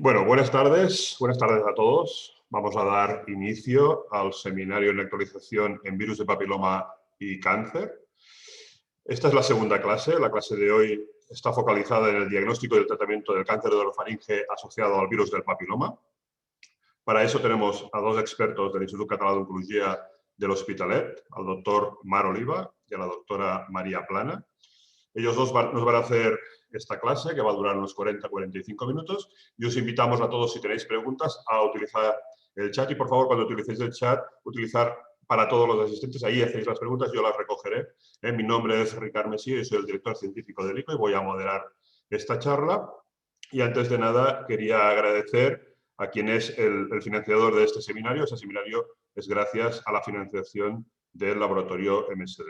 Bueno, buenas tardes a todos. Vamos a dar inicio al seminario en actualización en virus de papiloma y cáncer. Esta es la segunda clase. La clase de hoy está focalizada en el diagnóstico y el tratamiento del cáncer de orofaringe asociado al virus del papiloma. Para eso tenemos a dos expertos del Instituto Català d'Oncologia del Hospitalet, al doctor Mar Oliva y a la doctora María Plana. Ellos dos nos van a hacer esta clase, que va a durar unos 40-45 minutos, y os invitamos a todos, si tenéis preguntas, a utilizar el chat. Y, por favor, cuando utilicéis el chat, utilizar para todos los asistentes. Ahí hacéis las preguntas, yo las recogeré. Mi nombre es Ricard Messier, yo soy el director científico del ICO y voy a moderar esta charla. Y antes de nada, quería agradecer a quien es el financiador de este seminario. Este seminario es gracias a la financiación del laboratorio MSD.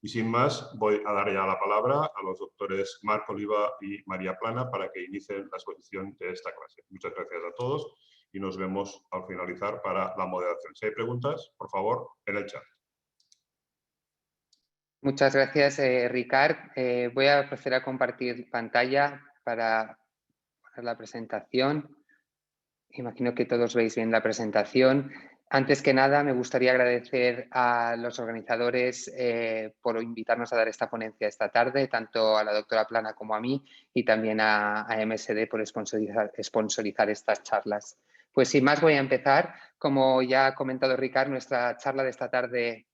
Y sin más, voy a dar ya la palabra a los doctores Marc Oliva y María Plana para que inicien la exposición de esta clase. Muchas gracias a todos y nos vemos al finalizar para la moderación. Si hay preguntas, por favor, en el chat. Muchas gracias, Ricard. Voy a proceder a compartir pantalla para la presentación. Imagino que todos veis bien la presentación. Antes que nada, me gustaría agradecer a los organizadores por invitarnos a dar esta ponencia esta tarde, tanto a la doctora Plana como a mí, y también a MSD por sponsorizar estas charlas. Pues sin más, voy a empezar. Como ya ha comentado Ricard, nuestra charla de esta tarde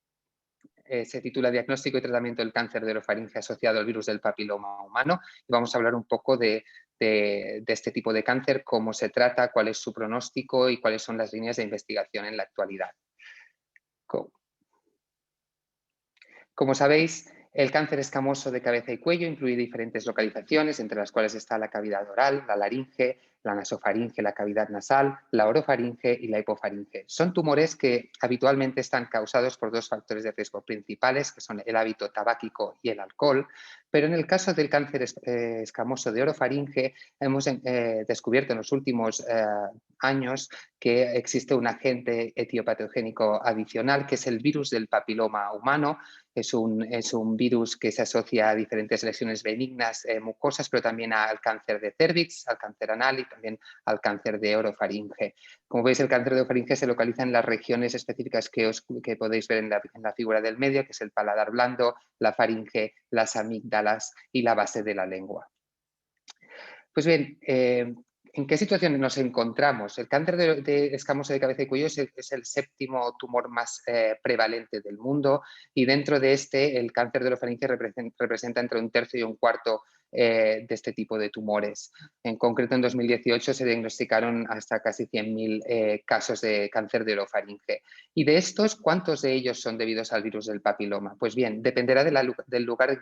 se titula Diagnóstico y tratamiento del cáncer de orofaringe asociado al virus del papiloma humano. Y vamos a hablar un poco de este tipo de cáncer, cómo se trata, cuál es su pronóstico y cuáles son las líneas de investigación en la actualidad. Como sabéis, el cáncer escamoso de cabeza y cuello incluye diferentes localizaciones, entre las cuales está la cavidad oral, la laringe, la nasofaringe, la cavidad nasal, la orofaringe y la hipofaringe. Son tumores que habitualmente están causados por dos factores de riesgo principales, que son el hábito tabáquico y el alcohol, pero en el caso del cáncer escamoso de orofaringe hemos descubierto en los últimos años que existe un agente etiopatogénico adicional, que es el virus del papiloma humano. Es un virus que se asocia a diferentes lesiones benignas mucosas, pero también al cáncer de cérvix, al cáncer anal y también al cáncer de orofaringe. Como veis, el cáncer de orofaringe se localiza en las regiones específicas que podéis ver en la figura del medio, que es el paladar blando, la faringe, las amígdalas y la base de la lengua. Pues bien, ¿en qué situación nos encontramos? El cáncer de escamoso de cabeza y cuello es el séptimo tumor más prevalente del mundo, y dentro de este el cáncer de orofaringe representa entre un tercio y un cuarto de este tipo de tumores. En concreto, en 2018 se diagnosticaron hasta casi 100.000 casos de cáncer de orofaringe. Y de estos, ¿cuántos de ellos son debidos al virus del papiloma? Pues bien, dependerá del lugar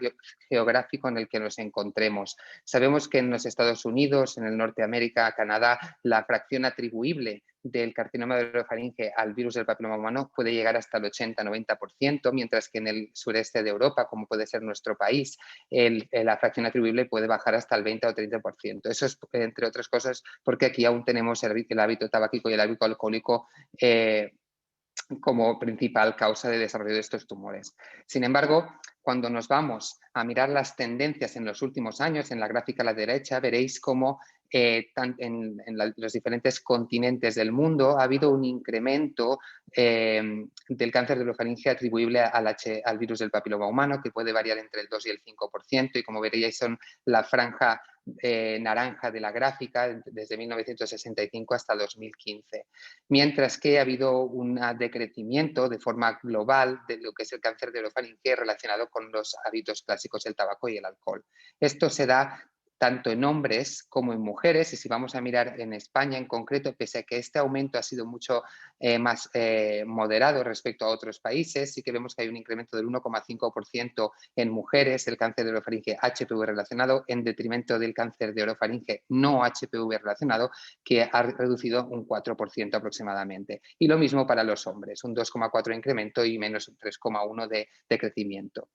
geográfico en el que nos encontremos. Sabemos que en los Estados Unidos, en el norte de América, Canadá, la fracción atribuible del carcinoma de orofaringe al virus del papiloma humano puede llegar hasta el 80-90%, mientras que en el sureste de Europa, como puede ser nuestro país, la fracción atribuible puede bajar hasta el 20 o 30%. Eso es, entre otras cosas, porque aquí aún tenemos el hábito tabáquico y el hábito alcohólico como principal causa de desarrollo de estos tumores. Sin embargo, cuando nos vamos a mirar las tendencias en los últimos años, en la gráfica a la derecha, veréis cómo en los diferentes continentes del mundo ha habido un incremento del cáncer de orofaringe atribuible al virus del papiloma humano, que puede variar entre el 2 y el 5%, y como veréis son la franja naranja de la gráfica desde 1965 hasta 2015. Mientras que ha habido un decrecimiento de forma global de lo que es el cáncer de orofaringe relacionado con los hábitos clásicos del tabaco y el alcohol. Esto se da tanto en hombres como en mujeres, y si vamos a mirar en España en concreto, pese a que este aumento ha sido mucho más moderado respecto a otros países, sí que vemos que hay un incremento del 1,5% en mujeres, el cáncer de orofaringe HPV relacionado, en detrimento del cáncer de orofaringe no HPV relacionado, que ha reducido un 4% aproximadamente. Y lo mismo para los hombres, un 2,4% de incremento y menos un 3,1% de crecimiento.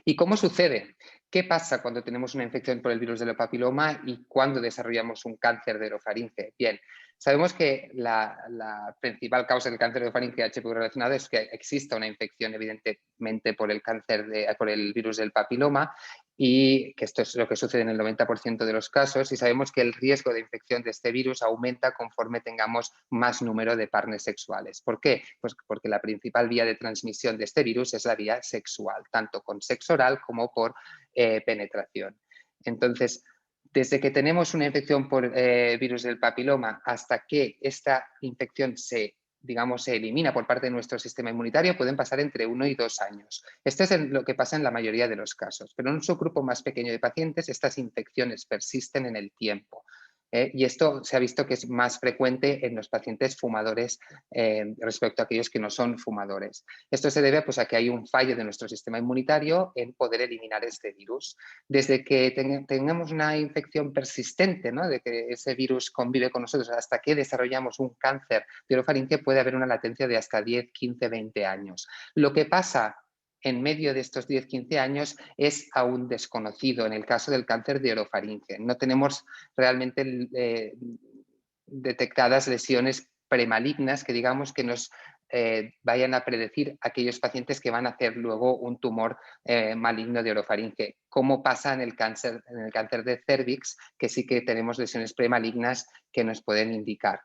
¿Y cómo sucede? ¿Qué pasa cuando tenemos una infección por el virus del papiloma y cuando desarrollamos un cáncer de orofaringe? Bien, sabemos que la principal causa del cáncer de orofaringe HPV relacionado es que exista una infección, evidentemente, por el virus del papiloma, y que esto es lo que sucede en el 90% de los casos, y sabemos que el riesgo de infección de este virus aumenta conforme tengamos más número de partners sexuales. ¿Por qué? Pues porque la principal vía de transmisión de este virus es la vía sexual, tanto con sexo oral como por penetración. Entonces, desde que tenemos una infección por virus del papiloma hasta que esta infección se elimina por parte de nuestro sistema inmunitario, pueden pasar entre 1 y 2 años. Esto es lo que pasa en la mayoría de los casos, pero en un subgrupo más pequeño de pacientes estas infecciones persisten en el tiempo. Y esto se ha visto que es más frecuente en los pacientes fumadores respecto a aquellos que no son fumadores. Esto se debe pues, a que hay un fallo de nuestro sistema inmunitario en poder eliminar este virus. Desde que tengamos una infección persistente, ¿no? De que ese virus convive con nosotros hasta que desarrollamos un cáncer de orofaringe, puede haber una latencia de hasta 10, 15, 20 años. Lo que pasa en medio de estos 10-15 años es aún desconocido en el caso del cáncer de orofaringe. No tenemos realmente detectadas lesiones premalignas que digamos que nos vayan a predecir aquellos pacientes que van a hacer luego un tumor maligno de orofaringe, como pasa en el cáncer de cérvix, que sí que tenemos lesiones premalignas que nos pueden indicar.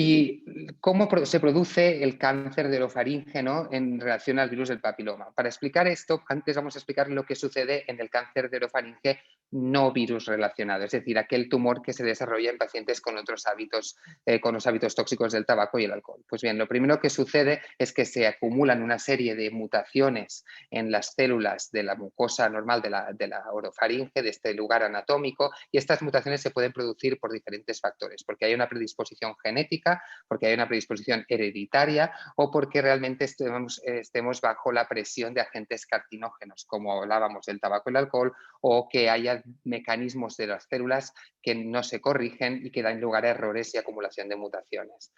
¿Y cómo se produce el cáncer de orofaringe, ¿no? En relación al virus del papiloma? Para explicar esto, antes vamos a explicar lo que sucede en el cáncer de orofaringe no virus relacionado, es decir, aquel tumor que se desarrolla en pacientes con otros hábitos, con los hábitos tóxicos del tabaco y el alcohol. Pues bien, lo primero que sucede es que se acumulan una serie de mutaciones en las células de la mucosa normal de la orofaringe, de este lugar anatómico, y estas mutaciones se pueden producir por diferentes factores, porque hay una predisposición genética, porque hay una predisposición hereditaria o porque realmente estemos bajo la presión de agentes carcinógenos, como hablábamos del tabaco y el alcohol, o que haya mecanismos de las células que no se corrigen y que dan lugar a errores y acumulación de mutaciones.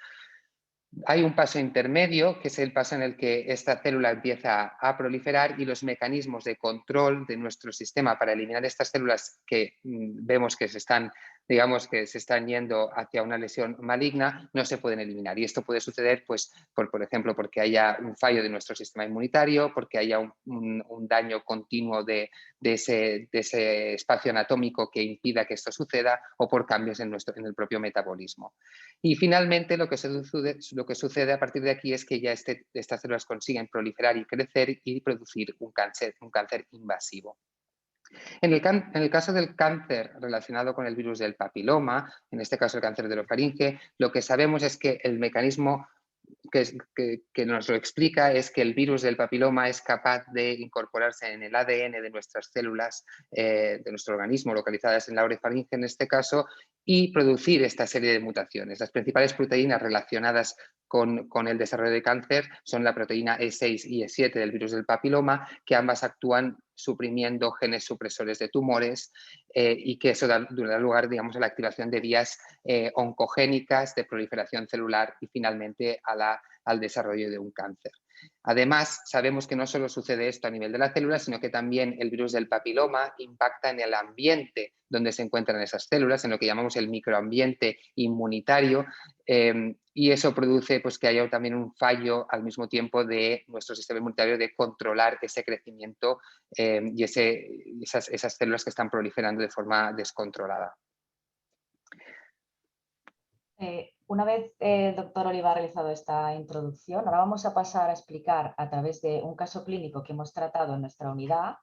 Hay un paso intermedio, que es el paso en el que esta célula empieza a proliferar y los mecanismos de control de nuestro sistema para eliminar estas células que vemos que se están yendo hacia una lesión maligna, no se pueden eliminar. Y esto puede suceder, pues, por ejemplo, porque haya un fallo de nuestro sistema inmunitario, porque haya un daño continuo de ese espacio anatómico que impida que esto suceda o por cambios en el propio metabolismo. Y finalmente lo que sucede a partir de aquí es que ya estas células consiguen proliferar y crecer y producir un cáncer invasivo. En el caso del cáncer relacionado con el virus del papiloma, en este caso el cáncer de orofaringe, lo que sabemos es que el mecanismo que nos lo explica es que el virus del papiloma es capaz de incorporarse en el ADN de nuestras células, de nuestro organismo, localizadas en la orofaringe en este caso, y producir esta serie de mutaciones. Las principales proteínas relacionadas con el desarrollo de cáncer son la proteína E6 y E7 del virus del papiloma, que ambas actúan suprimiendo genes supresores de tumores y que eso da lugar, digamos, a la activación de vías oncogénicas de proliferación celular y finalmente al desarrollo de un cáncer. Además, sabemos que no solo sucede esto a nivel de la célula, sino que también el virus del papiloma impacta en el ambiente donde se encuentran esas células, en lo que llamamos el microambiente inmunitario, y eso produce pues, que haya también un fallo al mismo tiempo de nuestro sistema inmunitario de controlar ese crecimiento y esas células que están proliferando de forma descontrolada. Una vez el doctor Oliva ha realizado esta introducción, ahora vamos a pasar a explicar a través de un caso clínico que hemos tratado en nuestra unidad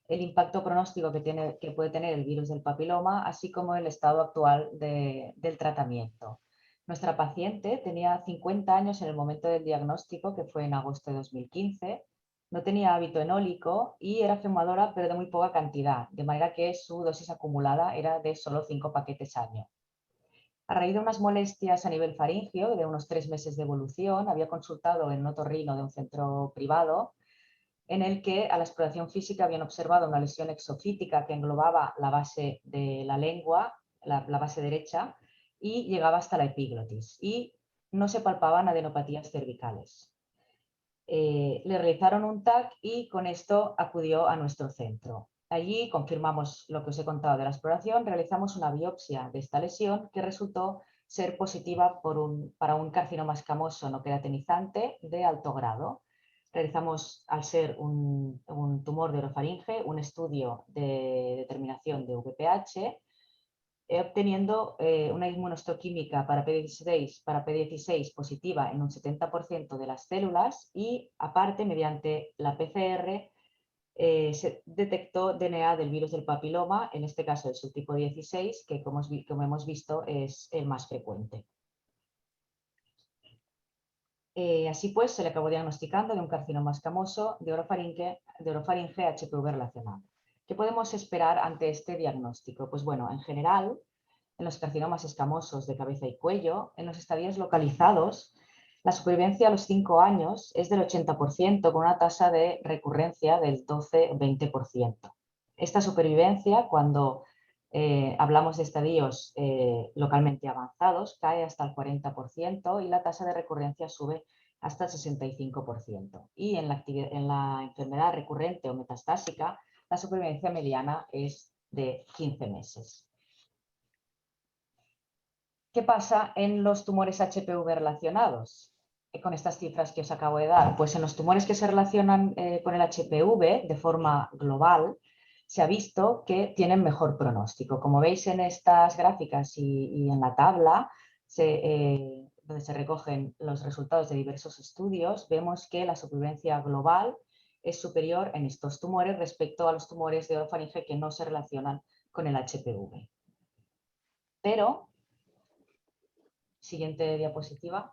el impacto pronóstico que puede tener el virus del papiloma, así como el estado actual del tratamiento. Nuestra paciente tenía 50 años en el momento del diagnóstico, que fue en agosto de 2015, no tenía hábito enólico y era fumadora, pero de muy poca cantidad, de manera que su dosis acumulada era de solo 5 paquetes año. A raíz de unas molestias a nivel faringeo, de unos 3 meses de evolución, había consultado en un otorrino de un centro privado en el que a la exploración física habían observado una lesión exofítica que englobaba la base de la lengua, la base derecha, y llegaba hasta la epiglotis. Y no se palpaban adenopatías cervicales. Le realizaron un TAC y con esto acudió a nuestro centro. Allí confirmamos lo que os he contado de la exploración, realizamos una biopsia de esta lesión que resultó ser positiva para un carcinoma escamoso no queratinizante de alto grado. realizamos, al ser un tumor de orofaringe, un estudio de determinación de VPH, obteniendo una inmunohistoquímica para P16 positiva en un 70% de las células y, aparte, mediante la PCR, se detectó DNA del virus del papiloma, en este caso el subtipo 16, que como hemos visto es el más frecuente. Así pues, se le acabó diagnosticando de un carcinoma escamoso de orofaringe HPV relacionado. ¿Qué podemos esperar ante este diagnóstico? Pues bueno, en general, en los carcinomas escamosos de cabeza y cuello, en los estadios localizados, la supervivencia a los 5 años es del 80%, con una tasa de recurrencia del 12-20%. Esta supervivencia, cuando hablamos de estadios localmente avanzados, cae hasta el 40% y la tasa de recurrencia sube hasta el 65%. Y en la enfermedad recurrente o metastásica, la supervivencia mediana es de 15 meses. ¿Qué pasa en los tumores HPV relacionados? Con estas cifras que os acabo de dar, pues en los tumores que se relacionan con el HPV de forma global, se ha visto que tienen mejor pronóstico. Como veis en estas gráficas y en la tabla, donde se recogen los resultados de diversos estudios, vemos que la supervivencia global es superior en estos tumores respecto a los tumores de orofaringe que no se relacionan con el HPV. Pero, siguiente diapositiva.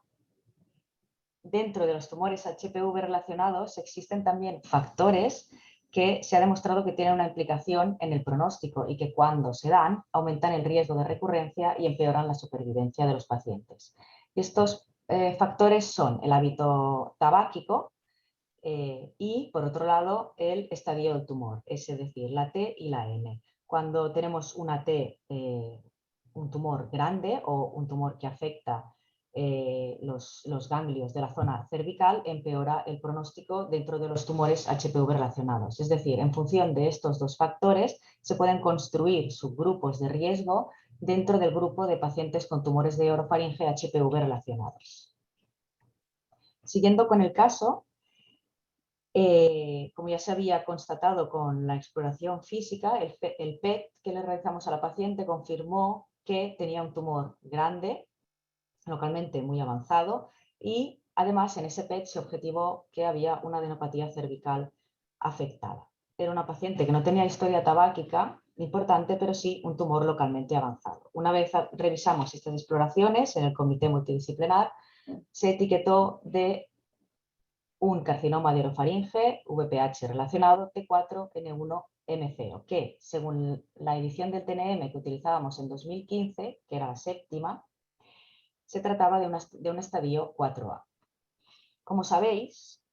Dentro de los tumores HPV relacionados existen también factores que se ha demostrado que tienen una implicación en el pronóstico y que cuando se dan aumentan el riesgo de recurrencia y empeoran la supervivencia de los pacientes. Y estos factores son el hábito tabáquico y, por otro lado, el estadio del tumor, es decir, la T y la M. Cuando tenemos una T, un tumor grande o un tumor que afecta los ganglios de la zona cervical, empeora el pronóstico dentro de los tumores HPV relacionados. Es decir, en función de estos dos factores se pueden construir subgrupos de riesgo dentro del grupo de pacientes con tumores de orofaringe HPV relacionados. Siguiendo con el caso, como ya se había constatado con la exploración física, el PET que le realizamos a la paciente confirmó que tenía un tumor grande, localmente muy avanzado, y además en ese PET se objetivó que había una adenopatía cervical afectada. Era una paciente que no tenía historia tabáquica importante, pero sí un tumor localmente avanzado. Una vez revisamos estas exploraciones en el comité multidisciplinar, se etiquetó de un carcinoma de orofaringe, VPH relacionado, T4N1M0, que según la edición del TNM que utilizábamos en 2015, que era la séptima, se trataba de un estadio 4A. Como sabéis,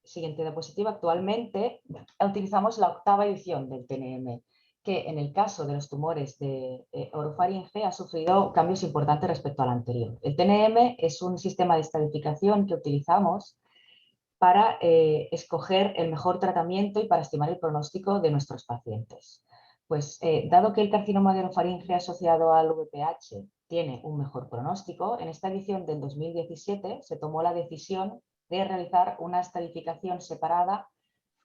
siguiente diapositiva, actualmente utilizamos la octava edición del TNM, que en el caso de los tumores de orofaringe ha sufrido cambios importantes respecto al anterior. El TNM es un sistema de estadificación que utilizamos para escoger el mejor tratamiento y para estimar el pronóstico de nuestros pacientes. Pues dado que el carcinoma de orofaringe asociado al VPH tiene un mejor pronóstico, en esta edición del 2017 se tomó la decisión de realizar una estratificación separada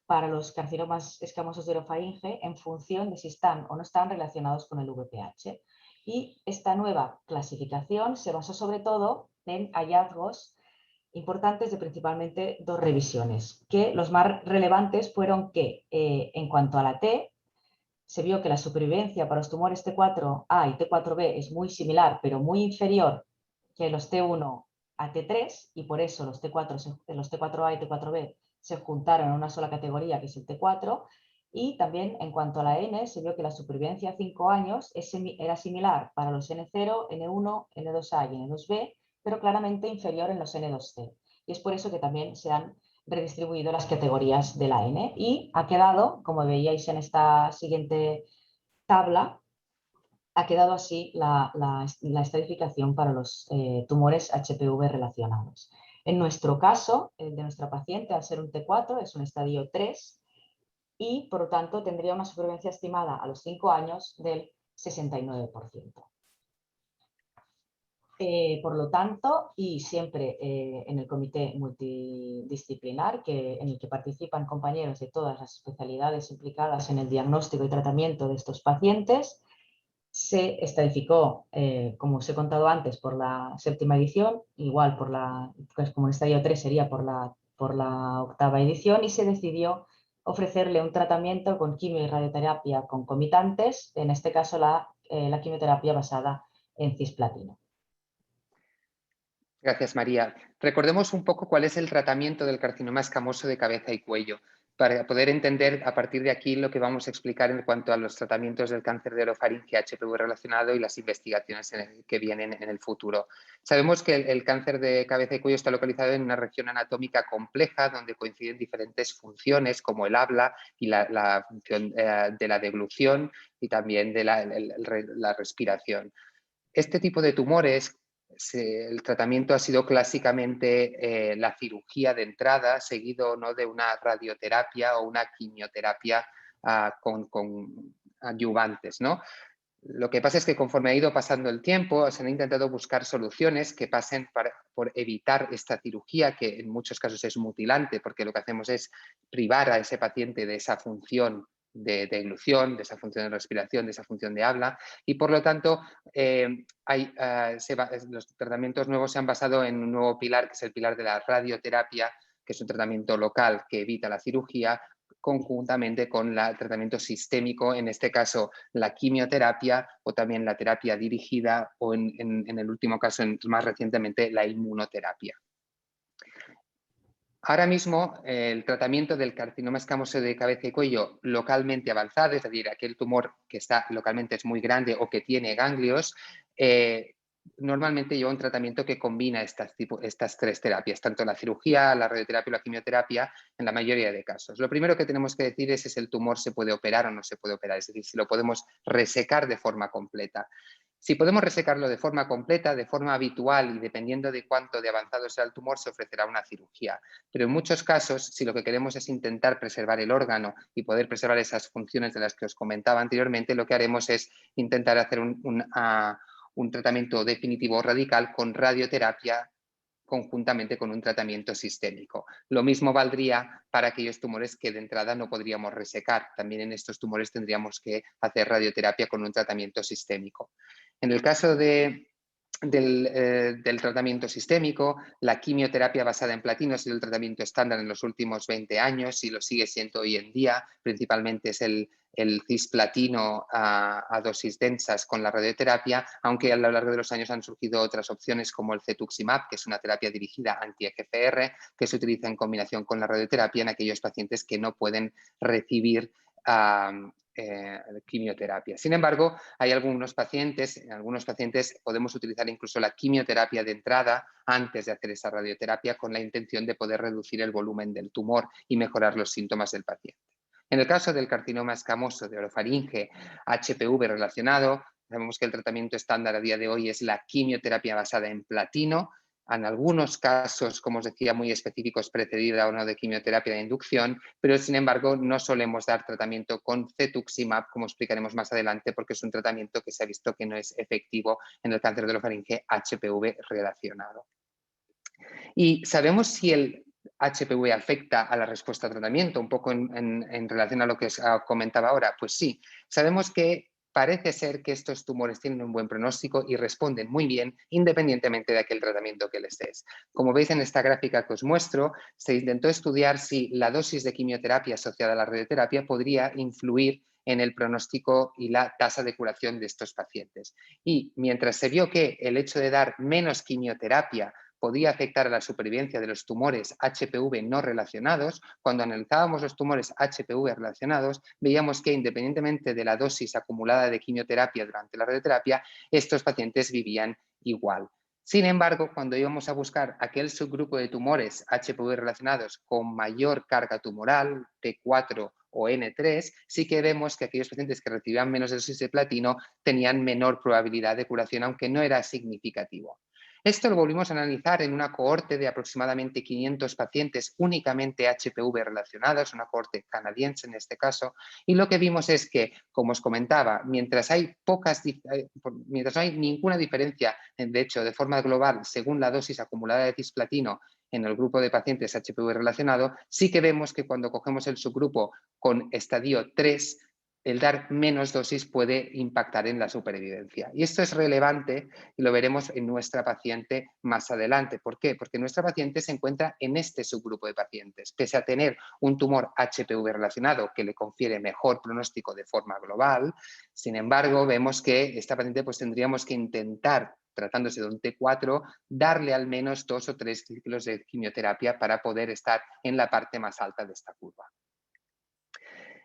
para los carcinomas escamosos de orofaringe en función de si están o no están relacionados con el VPH. Y esta nueva clasificación se basó sobre todo en hallazgos importantes de principalmente dos revisiones, que los más relevantes fueron que en cuanto a la T, se vio que la supervivencia para los tumores T4A y T4B es muy similar, pero muy inferior que los T1 a T3, y por eso los T4A y T4B se juntaron en una sola categoría, que es el T4, y también en cuanto a la N, se vio que la supervivencia a 5 años era similar para los N0, N1, N2A y N2B, pero claramente inferior en los N2C. Y es por eso que también se han redistribuido las categorías de la N y ha quedado, como veíais en esta siguiente tabla, ha quedado así la estratificación para los tumores HPV relacionados. En nuestro caso, el de nuestra paciente, al ser un T4, es un estadio 3 y, por lo tanto, tendría una supervivencia estimada a los 5 años del 69%. Por lo tanto, y siempre en el comité multidisciplinar en el que participan compañeros de todas las especialidades implicadas en el diagnóstico y tratamiento de estos pacientes, se estadificó, como os he contado antes, por la 7ª edición, igual pues como en estadio 3 sería por la 8ª edición, y se decidió ofrecerle un tratamiento con quimio y radioterapia concomitantes, en este caso la quimioterapia basada en cisplatino. Gracias, María. Recordemos un poco cuál es el tratamiento del carcinoma escamoso de cabeza y cuello, para poder entender a partir de aquí lo que vamos a explicar en cuanto a los tratamientos del cáncer de orofaringe HPV relacionado y las investigaciones que vienen en el futuro. Sabemos que el cáncer de cabeza y cuello está localizado en una región anatómica compleja donde coinciden diferentes funciones como el habla y la función de la deglución y también de la respiración. Este tipo de tumores, el tratamiento ha sido clásicamente la cirugía de entrada, seguido ¿no? de una radioterapia o una quimioterapia con adyuvantes, ¿no? Lo que pasa es que conforme ha ido pasando el tiempo, se han intentado buscar soluciones que pasen por evitar esta cirugía, que en muchos casos es mutilante, porque lo que hacemos es privar a ese paciente de esa función de deglución, de esa función de respiración, de esa función de habla, y por lo tanto los tratamientos nuevos se han basado en un nuevo pilar, que es el pilar de la radioterapia, que es un tratamiento local que evita la cirugía, conjuntamente con el tratamiento sistémico, en este caso la quimioterapia o también la terapia dirigida o en el último caso, más recientemente, la inmunoterapia. Ahora mismo el tratamiento del carcinoma escamoso de cabeza y cuello localmente avanzado, es decir, aquel tumor que está localmente es muy grande o que tiene ganglios, normalmente lleva un tratamiento que combina estas 3 terapias, tanto la cirugía, la radioterapia o la quimioterapia, en la mayoría de casos. Lo primero que tenemos que decir es si el tumor se puede operar o no se puede operar, es decir, si lo podemos resecar de forma completa. Si podemos resecarlo de forma completa, de forma habitual y dependiendo de cuánto de avanzado sea el tumor, se ofrecerá una cirugía. Pero en muchos casos, si lo que queremos es intentar preservar el órgano y poder preservar esas funciones de las que os comentaba anteriormente, lo que haremos es intentar hacer un tratamiento definitivo radical con radioterapia conjuntamente con un tratamiento sistémico. Lo mismo valdría para aquellos tumores que de entrada no podríamos resecar. También en estos tumores tendríamos que hacer radioterapia con un tratamiento sistémico. En el caso del tratamiento sistémico, la quimioterapia basada en platino ha sido el tratamiento estándar en los últimos 20 años y lo sigue siendo hoy en día. Principalmente es el cisplatino a dosis densas con la radioterapia, aunque a lo largo de los años han surgido otras opciones como el cetuximab, que es una terapia dirigida anti-EGFR, que se utiliza en combinación con la radioterapia en aquellos pacientes que no pueden recibir quimioterapia. Sin embargo, en algunos pacientes podemos utilizar incluso la quimioterapia de entrada antes de hacer esa radioterapia con la intención de poder reducir el volumen del tumor y mejorar los síntomas del paciente. En el caso del carcinoma escamoso de orofaringe HPV relacionado, sabemos que el tratamiento estándar a día de hoy es la quimioterapia basada en platino, en algunos casos, como os decía, muy específicos, precedida o no de quimioterapia de inducción, pero sin embargo no solemos dar tratamiento con cetuximab, como explicaremos más adelante, porque es un tratamiento que se ha visto que no es efectivo en el cáncer de orofaringe HPV relacionado. Y sabemos si el HPV afecta a la respuesta al tratamiento, un poco en relación a lo que os comentaba ahora. Pues sí, sabemos que parece ser que estos tumores tienen un buen pronóstico y responden muy bien independientemente de aquel tratamiento que les des. Como veis en esta gráfica que os muestro, se intentó estudiar si la dosis de quimioterapia asociada a la radioterapia podría influir en el pronóstico y la tasa de curación de estos pacientes. Y mientras se vio que el hecho de dar menos quimioterapia podía afectar a la supervivencia de los tumores HPV no relacionados, cuando analizábamos los tumores HPV relacionados, veíamos que independientemente de la dosis acumulada de quimioterapia durante la radioterapia, estos pacientes vivían igual. Sin embargo, cuando íbamos a buscar aquel subgrupo de tumores HPV relacionados con mayor carga tumoral, T4 o N3, sí que vemos que aquellos pacientes que recibían menos dosis de platino tenían menor probabilidad de curación, aunque no era significativo. Esto lo volvimos a analizar en una cohorte de aproximadamente 500 pacientes únicamente HPV relacionados, una cohorte canadiense en este caso, y lo que vimos es que, como os comentaba, mientras no hay ninguna diferencia, de hecho, de forma global, según la dosis acumulada de cisplatino en el grupo de pacientes HPV relacionado, sí que vemos que cuando cogemos el subgrupo con estadio 3, el dar menos dosis puede impactar en la supervivencia. Y esto es relevante y lo veremos en nuestra paciente más adelante. ¿Por qué? Porque nuestra paciente se encuentra en este subgrupo de pacientes. Pese a tener un tumor HPV relacionado que le confiere mejor pronóstico de forma global, sin embargo, vemos que esta paciente pues tendríamos que intentar, tratándose de un T4, darle al menos 2 o 3 ciclos de quimioterapia para poder estar en la parte más alta de esta curva.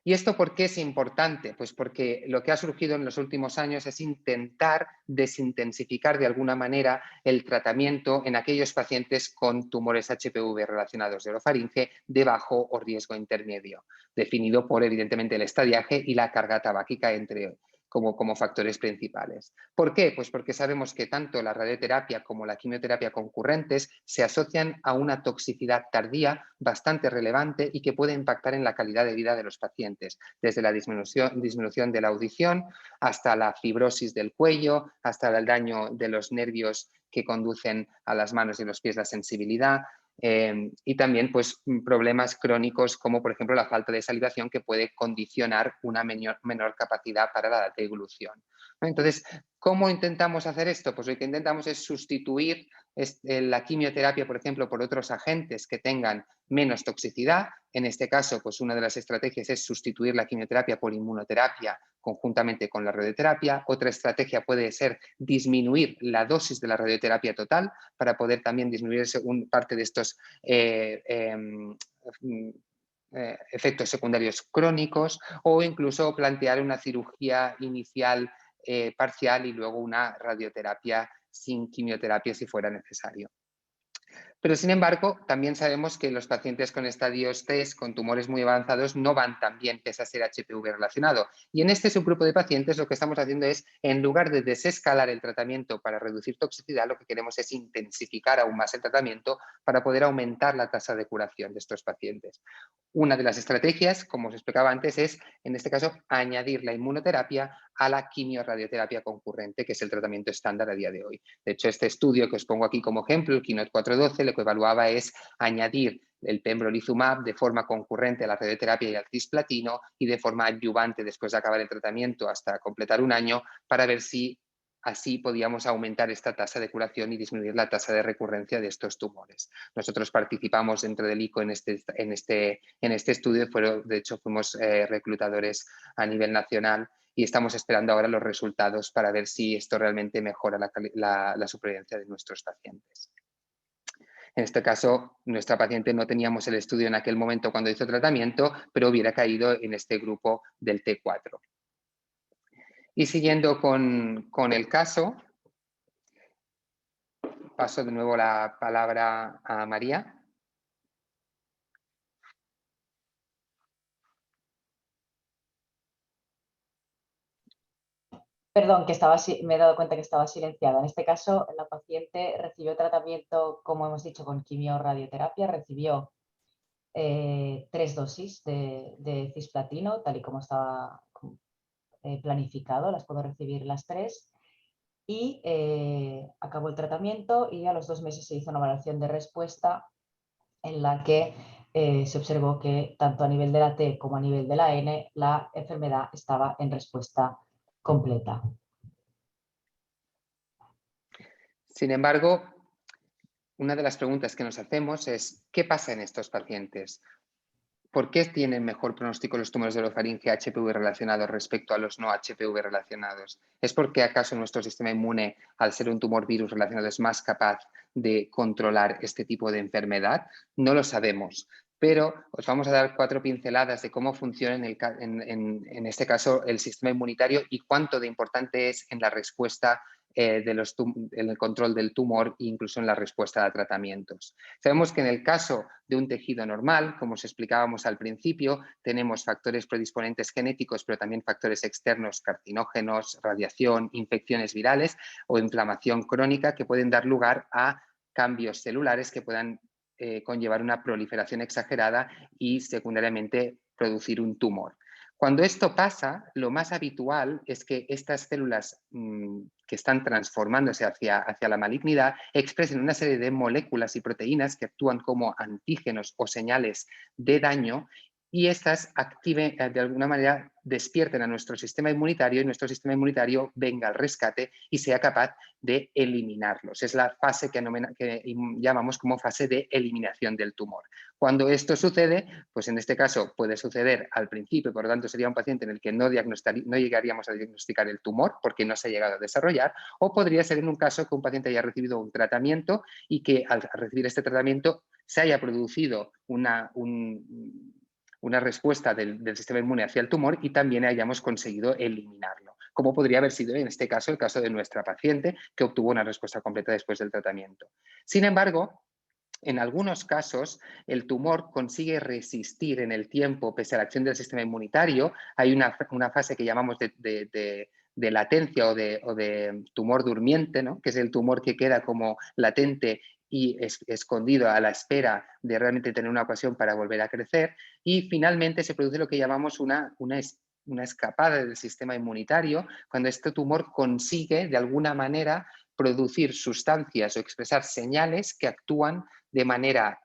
¿Y esto por qué es importante? Pues porque lo que ha surgido en los últimos años es intentar desintensificar de alguna manera el tratamiento en aquellos pacientes con tumores HPV relacionados de orofaringe de bajo o riesgo intermedio, definido por evidentemente el estadiaje y la carga tabáquica como factores principales. ¿Por qué? Pues porque sabemos que tanto la radioterapia como la quimioterapia concurrentes se asocian a una toxicidad tardía bastante relevante y que puede impactar en la calidad de vida de los pacientes, desde la disminución de la audición hasta la fibrosis del cuello, hasta el daño de los nervios que conducen a las manos y los pies, la sensibilidad, y también pues, problemas crónicos como por ejemplo la falta de salivación que puede condicionar una menor capacidad para la deglución. Entonces, ¿cómo intentamos hacer esto? Pues lo que intentamos es sustituir la quimioterapia, por ejemplo, por otros agentes que tengan menos toxicidad. En este caso, pues una de las estrategias es sustituir la quimioterapia por inmunoterapia conjuntamente con la radioterapia. Otra estrategia puede ser disminuir la dosis de la radioterapia total para poder también disminuir parte de estos efectos secundarios crónicos, o incluso plantear una cirugía inicial parcial y luego una radioterapia sin quimioterapia si fuera necesario. Pero, sin embargo, también sabemos que los pacientes con estadios 3, con tumores muy avanzados, no van tan bien pese a ser HPV relacionado. Y en este subgrupo de pacientes lo que estamos haciendo es, en lugar de desescalar el tratamiento para reducir toxicidad, lo que queremos es intensificar aún más el tratamiento para poder aumentar la tasa de curación de estos pacientes. Una de las estrategias, como os explicaba antes, es, en este caso, añadir la inmunoterapia a la quimiorradioterapia concurrente, que es el tratamiento estándar a día de hoy. De hecho, este estudio que os pongo aquí como ejemplo, el KEYNOTE 412, lo que evaluaba es añadir el pembrolizumab de forma concurrente a la radioterapia y al cisplatino y de forma adyuvante después de acabar el tratamiento hasta completar un año para ver si así podíamos aumentar esta tasa de curación y disminuir la tasa de recurrencia de estos tumores. Nosotros participamos dentro del ICO en este estudio, de hecho fuimos reclutadores a nivel nacional y estamos esperando ahora los resultados para ver si esto realmente mejora la supervivencia de nuestros pacientes. En este caso, nuestra paciente no teníamos el estudio en aquel momento cuando hizo tratamiento, pero hubiera caído en este grupo del T4. Y siguiendo con el caso, paso de nuevo la palabra a María. Perdón, me he dado cuenta que estaba silenciada. En este caso, la paciente recibió tratamiento, como hemos dicho, con quimio-radioterapia, recibió 3 dosis de cisplatino, tal y como estaba planificado, las puedo recibir las 3. Y acabó el tratamiento y a los 2 meses se hizo una evaluación de respuesta en la que se observó que tanto a nivel de la T como a nivel de la N, la enfermedad estaba en respuesta completa. Sin embargo, una de las preguntas que nos hacemos es, ¿qué pasa en estos pacientes? ¿Por qué tienen mejor pronóstico los tumores de orofaringe HPV relacionados respecto a los no HPV relacionados? ¿Es porque acaso nuestro sistema inmune, al ser un tumor virus relacionado, es más capaz de controlar este tipo de enfermedad? No lo sabemos, pero os vamos a dar 4 pinceladas de cómo funciona en este caso el sistema inmunitario y cuánto de importante es en la respuesta en el control del tumor e incluso en la respuesta a tratamientos. Sabemos que en el caso de un tejido normal, como os explicábamos al principio, tenemos factores predisponentes genéticos, pero también factores externos, carcinógenos, radiación, infecciones virales o inflamación crónica que pueden dar lugar a cambios celulares que puedan conllevar una proliferación exagerada y secundariamente producir un tumor. Cuando esto pasa, lo más habitual es que estas células que están transformándose hacia la malignidad expresen una serie de moléculas y proteínas que actúan como antígenos o señales de daño y estas activen, de alguna manera, despierten a nuestro sistema inmunitario y nuestro sistema inmunitario venga al rescate y sea capaz de eliminarlos. Es la fase que llamamos como fase de eliminación del tumor. Cuando esto sucede, pues en este caso puede suceder al principio, por lo tanto sería un paciente en el que no llegaríamos a diagnosticar el tumor porque no se ha llegado a desarrollar, o podría ser en un caso que un paciente haya recibido un tratamiento y que al recibir este tratamiento se haya producido una respuesta del sistema inmune hacia el tumor y también hayamos conseguido eliminarlo, como podría haber sido en este caso el caso de nuestra paciente que obtuvo una respuesta completa después del tratamiento. Sin embargo, en algunos casos, el tumor consigue resistir en el tiempo pese a la acción del sistema inmunitario. Hay una fase que llamamos de latencia o de tumor durmiente, ¿no? Que es el tumor que queda como latente y escondido a la espera de realmente tener una ocasión para volver a crecer. Y finalmente se produce lo que llamamos una escapada del sistema inmunitario, cuando este tumor consigue de alguna manera producir sustancias o expresar señales que actúan de manera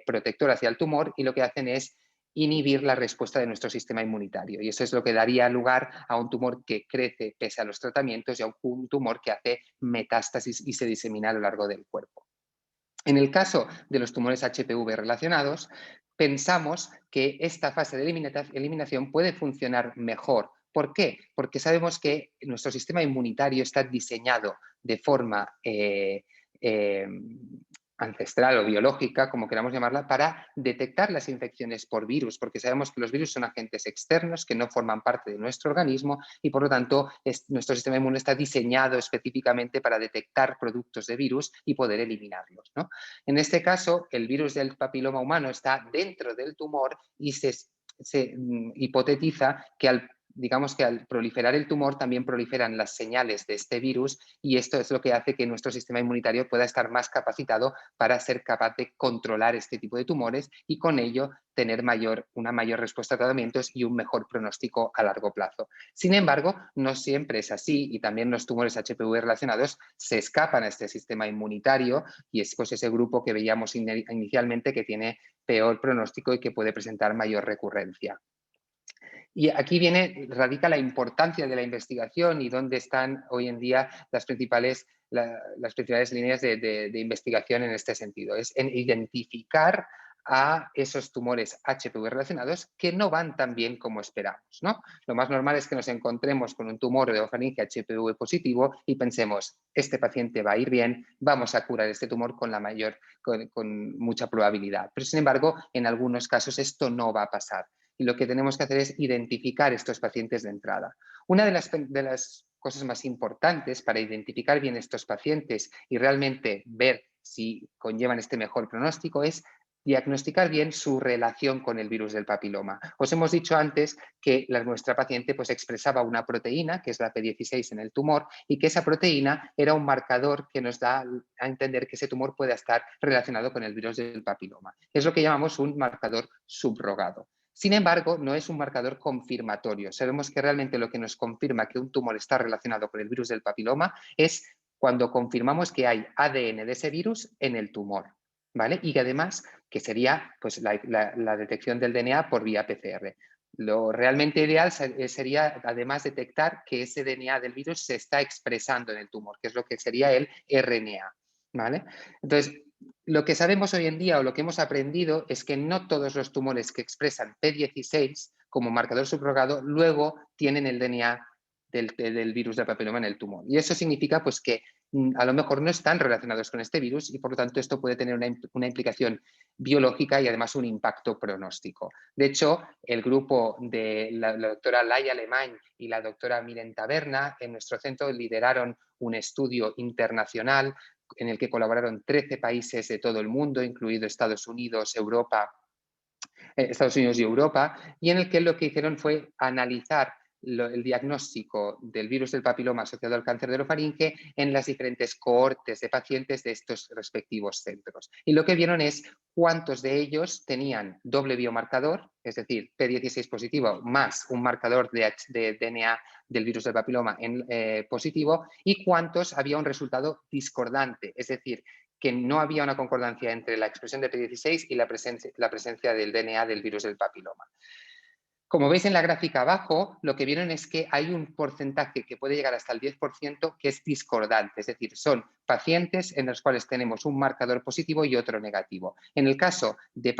protectora hacia el tumor y lo que hacen es inhibir la respuesta de nuestro sistema inmunitario. Y eso es lo que daría lugar a un tumor que crece pese a los tratamientos y a un tumor que hace metástasis y se disemina a lo largo del cuerpo. En el caso de los tumores HPV relacionados, pensamos que esta fase de eliminación puede funcionar mejor. ¿Por qué? Porque sabemos que nuestro sistema inmunitario está diseñado de forma ancestral o biológica, como queramos llamarla, para detectar las infecciones por virus, porque sabemos que los virus son agentes externos que no forman parte de nuestro organismo y, por lo tanto, nuestro sistema inmune está diseñado específicamente para detectar productos de virus y poder eliminarlos, ¿no? En este caso, el virus del papiloma humano está dentro del tumor y se hipotetiza que al proliferar el tumor también proliferan las señales de este virus y esto es lo que hace que nuestro sistema inmunitario pueda estar más capacitado para ser capaz de controlar este tipo de tumores y con ello tener una mayor respuesta a tratamientos y un mejor pronóstico a largo plazo. Sin embargo, no siempre es así y también los tumores HPV relacionados se escapan a este sistema inmunitario y es pues ese grupo que veíamos inicialmente que tiene peor pronóstico y que puede presentar mayor recurrencia. Y aquí radica la importancia de la investigación y dónde están hoy en día las principales líneas de investigación en este sentido. Es en identificar a esos tumores HPV relacionados que no van tan bien como esperamos, ¿no? Lo más normal es que nos encontremos con un tumor de ofaringe HPV positivo y pensemos, este paciente va a ir bien, vamos a curar este tumor con mucha probabilidad. Pero, sin embargo, en algunos casos esto no va a pasar. Y lo que tenemos que hacer es identificar estos pacientes de entrada. Una de las cosas más importantes para identificar bien estos pacientes y realmente ver si conllevan este mejor pronóstico es diagnosticar bien su relación con el virus del papiloma. Os hemos dicho antes que nuestra paciente pues, expresaba una proteína, que es la P16 en el tumor, y que esa proteína era un marcador que nos da a entender que ese tumor puede estar relacionado con el virus del papiloma. Es lo que llamamos un marcador subrogado. Sin embargo, no es un marcador confirmatorio. Sabemos que realmente lo que nos confirma que un tumor está relacionado con el virus del papiloma es cuando confirmamos que hay ADN de ese virus en el tumor, ¿vale? Y que además, que sería pues, la detección del DNA por vía PCR. Lo realmente ideal sería además detectar que ese DNA del virus se está expresando en el tumor, que es lo que sería el RNA, ¿vale? Entonces, lo que sabemos hoy en día o lo que hemos aprendido es que no todos los tumores que expresan P16 como marcador subrogado luego tienen el DNA del virus del papiloma en el tumor. Y eso significa pues, que a lo mejor no están relacionados con este virus y por lo tanto esto puede tener una implicación biológica y además un impacto pronóstico. De hecho, el grupo de la doctora Laia Alemany y la doctora Miren Taberna en nuestro centro lideraron un estudio internacional en el que colaboraron 13 países de todo el mundo, incluido Estados Unidos y Europa, y en el que lo que hicieron fue analizar el diagnóstico del virus del papiloma asociado al cáncer de orofaringe en las diferentes cohortes de pacientes de estos respectivos centros. Y lo que vieron es cuántos de ellos tenían doble biomarcador, es decir, P16 positivo más un marcador de DNA del virus del papiloma positivo, y cuántos había un resultado discordante, es decir, que no había una concordancia entre la expresión de P16 y la presencia del DNA del virus del papiloma. Como veis en la gráfica abajo, lo que vieron es que hay un porcentaje que puede llegar hasta el 10% que es discordante, es decir, son pacientes en los cuales tenemos un marcador positivo y otro negativo. En el caso de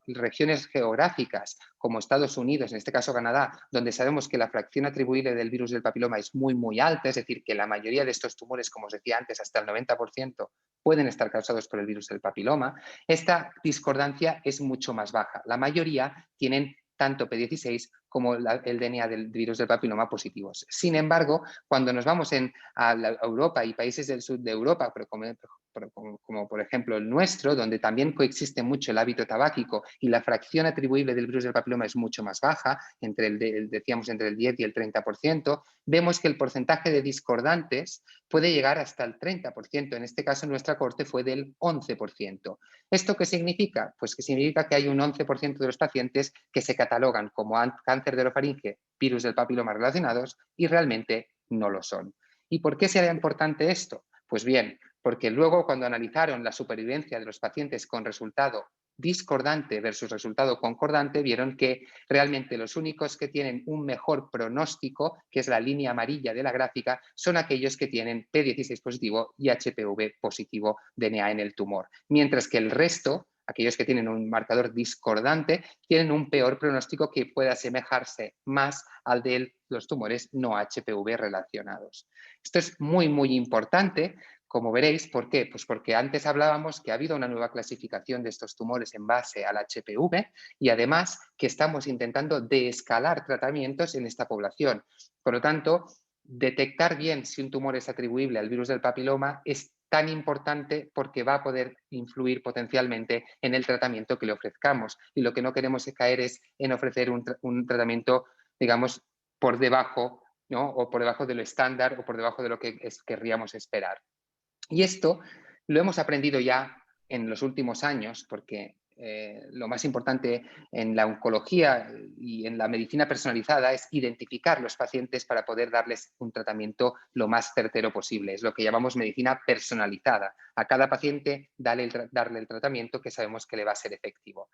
regiones geográficas como Estados Unidos, en este caso Canadá, donde sabemos que la fracción atribuible del virus del papiloma es muy, muy alta, es decir, que la mayoría de estos tumores, como os decía antes, hasta el 90%, pueden estar causados por el virus del papiloma, esta discordancia es mucho más baja. La mayoría tienen tanto P16 como el DNA del virus del papiloma positivos. Sin embargo, cuando nos vamos a Europa y países del sur de Europa, como por ejemplo el nuestro, donde también coexiste mucho el hábito tabáquico y la fracción atribuible del virus del papiloma es mucho más baja, decíamos entre el 10 y el 30%, vemos que el porcentaje de discordantes puede llegar hasta el 30%. En este caso, nuestra corte fue del 11%. ¿Esto qué significa? Pues que significa que hay un 11% de los pacientes que se catalogan como cáncer de orofaringe, virus del papiloma relacionados, y realmente no lo son. ¿Y por qué será importante esto? Pues bien, porque luego cuando analizaron la supervivencia de los pacientes con resultado discordante versus resultado concordante, vieron que realmente los únicos que tienen un mejor pronóstico, que es la línea amarilla de la gráfica, son aquellos que tienen P16 positivo y HPV positivo DNA en el tumor. Mientras que el resto, aquellos que tienen un marcador discordante, tienen un peor pronóstico que puede asemejarse más al de los tumores no HPV relacionados. Esto es muy, muy importante. Como veréis, ¿por qué? Pues porque antes hablábamos que ha habido una nueva clasificación de estos tumores en base al HPV y además que estamos intentando deescalar tratamientos en esta población. Por lo tanto, detectar bien si un tumor es atribuible al virus del papiloma es tan importante porque va a poder influir potencialmente en el tratamiento que le ofrezcamos. Y lo que no queremos caer es en ofrecer un tratamiento, digamos, por debajo, ¿no? O por debajo de lo estándar o por debajo de lo que querríamos esperar. Y esto lo hemos aprendido ya en los últimos años porque lo más importante en la oncología y en la medicina personalizada es identificar los pacientes para poder darles un tratamiento lo más certero posible. Es lo que llamamos medicina personalizada. A cada paciente darle el tratamiento que sabemos que le va a ser efectivo.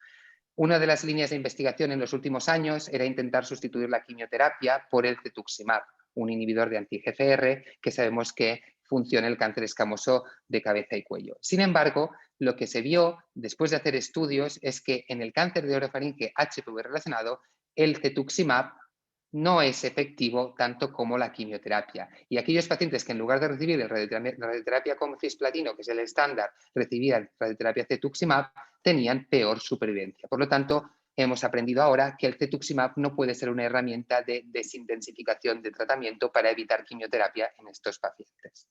Una de las líneas de investigación en los últimos años era intentar sustituir la quimioterapia por el cetuximab, un inhibidor de anti-GCR que sabemos que funciona en el cáncer escamoso de cabeza y cuello. Sin embargo, lo que se vio después de hacer estudios es que en el cáncer de orofaringe HPV relacionado, el cetuximab no es efectivo tanto como la quimioterapia. Y aquellos pacientes que en lugar de recibir la radioterapia con cisplatino, que es el estándar, recibían radioterapia cetuximab, tenían peor supervivencia. Por lo tanto, hemos aprendido ahora que el cetuximab no puede ser una herramienta de desintensificación de tratamiento para evitar quimioterapia en estos pacientes.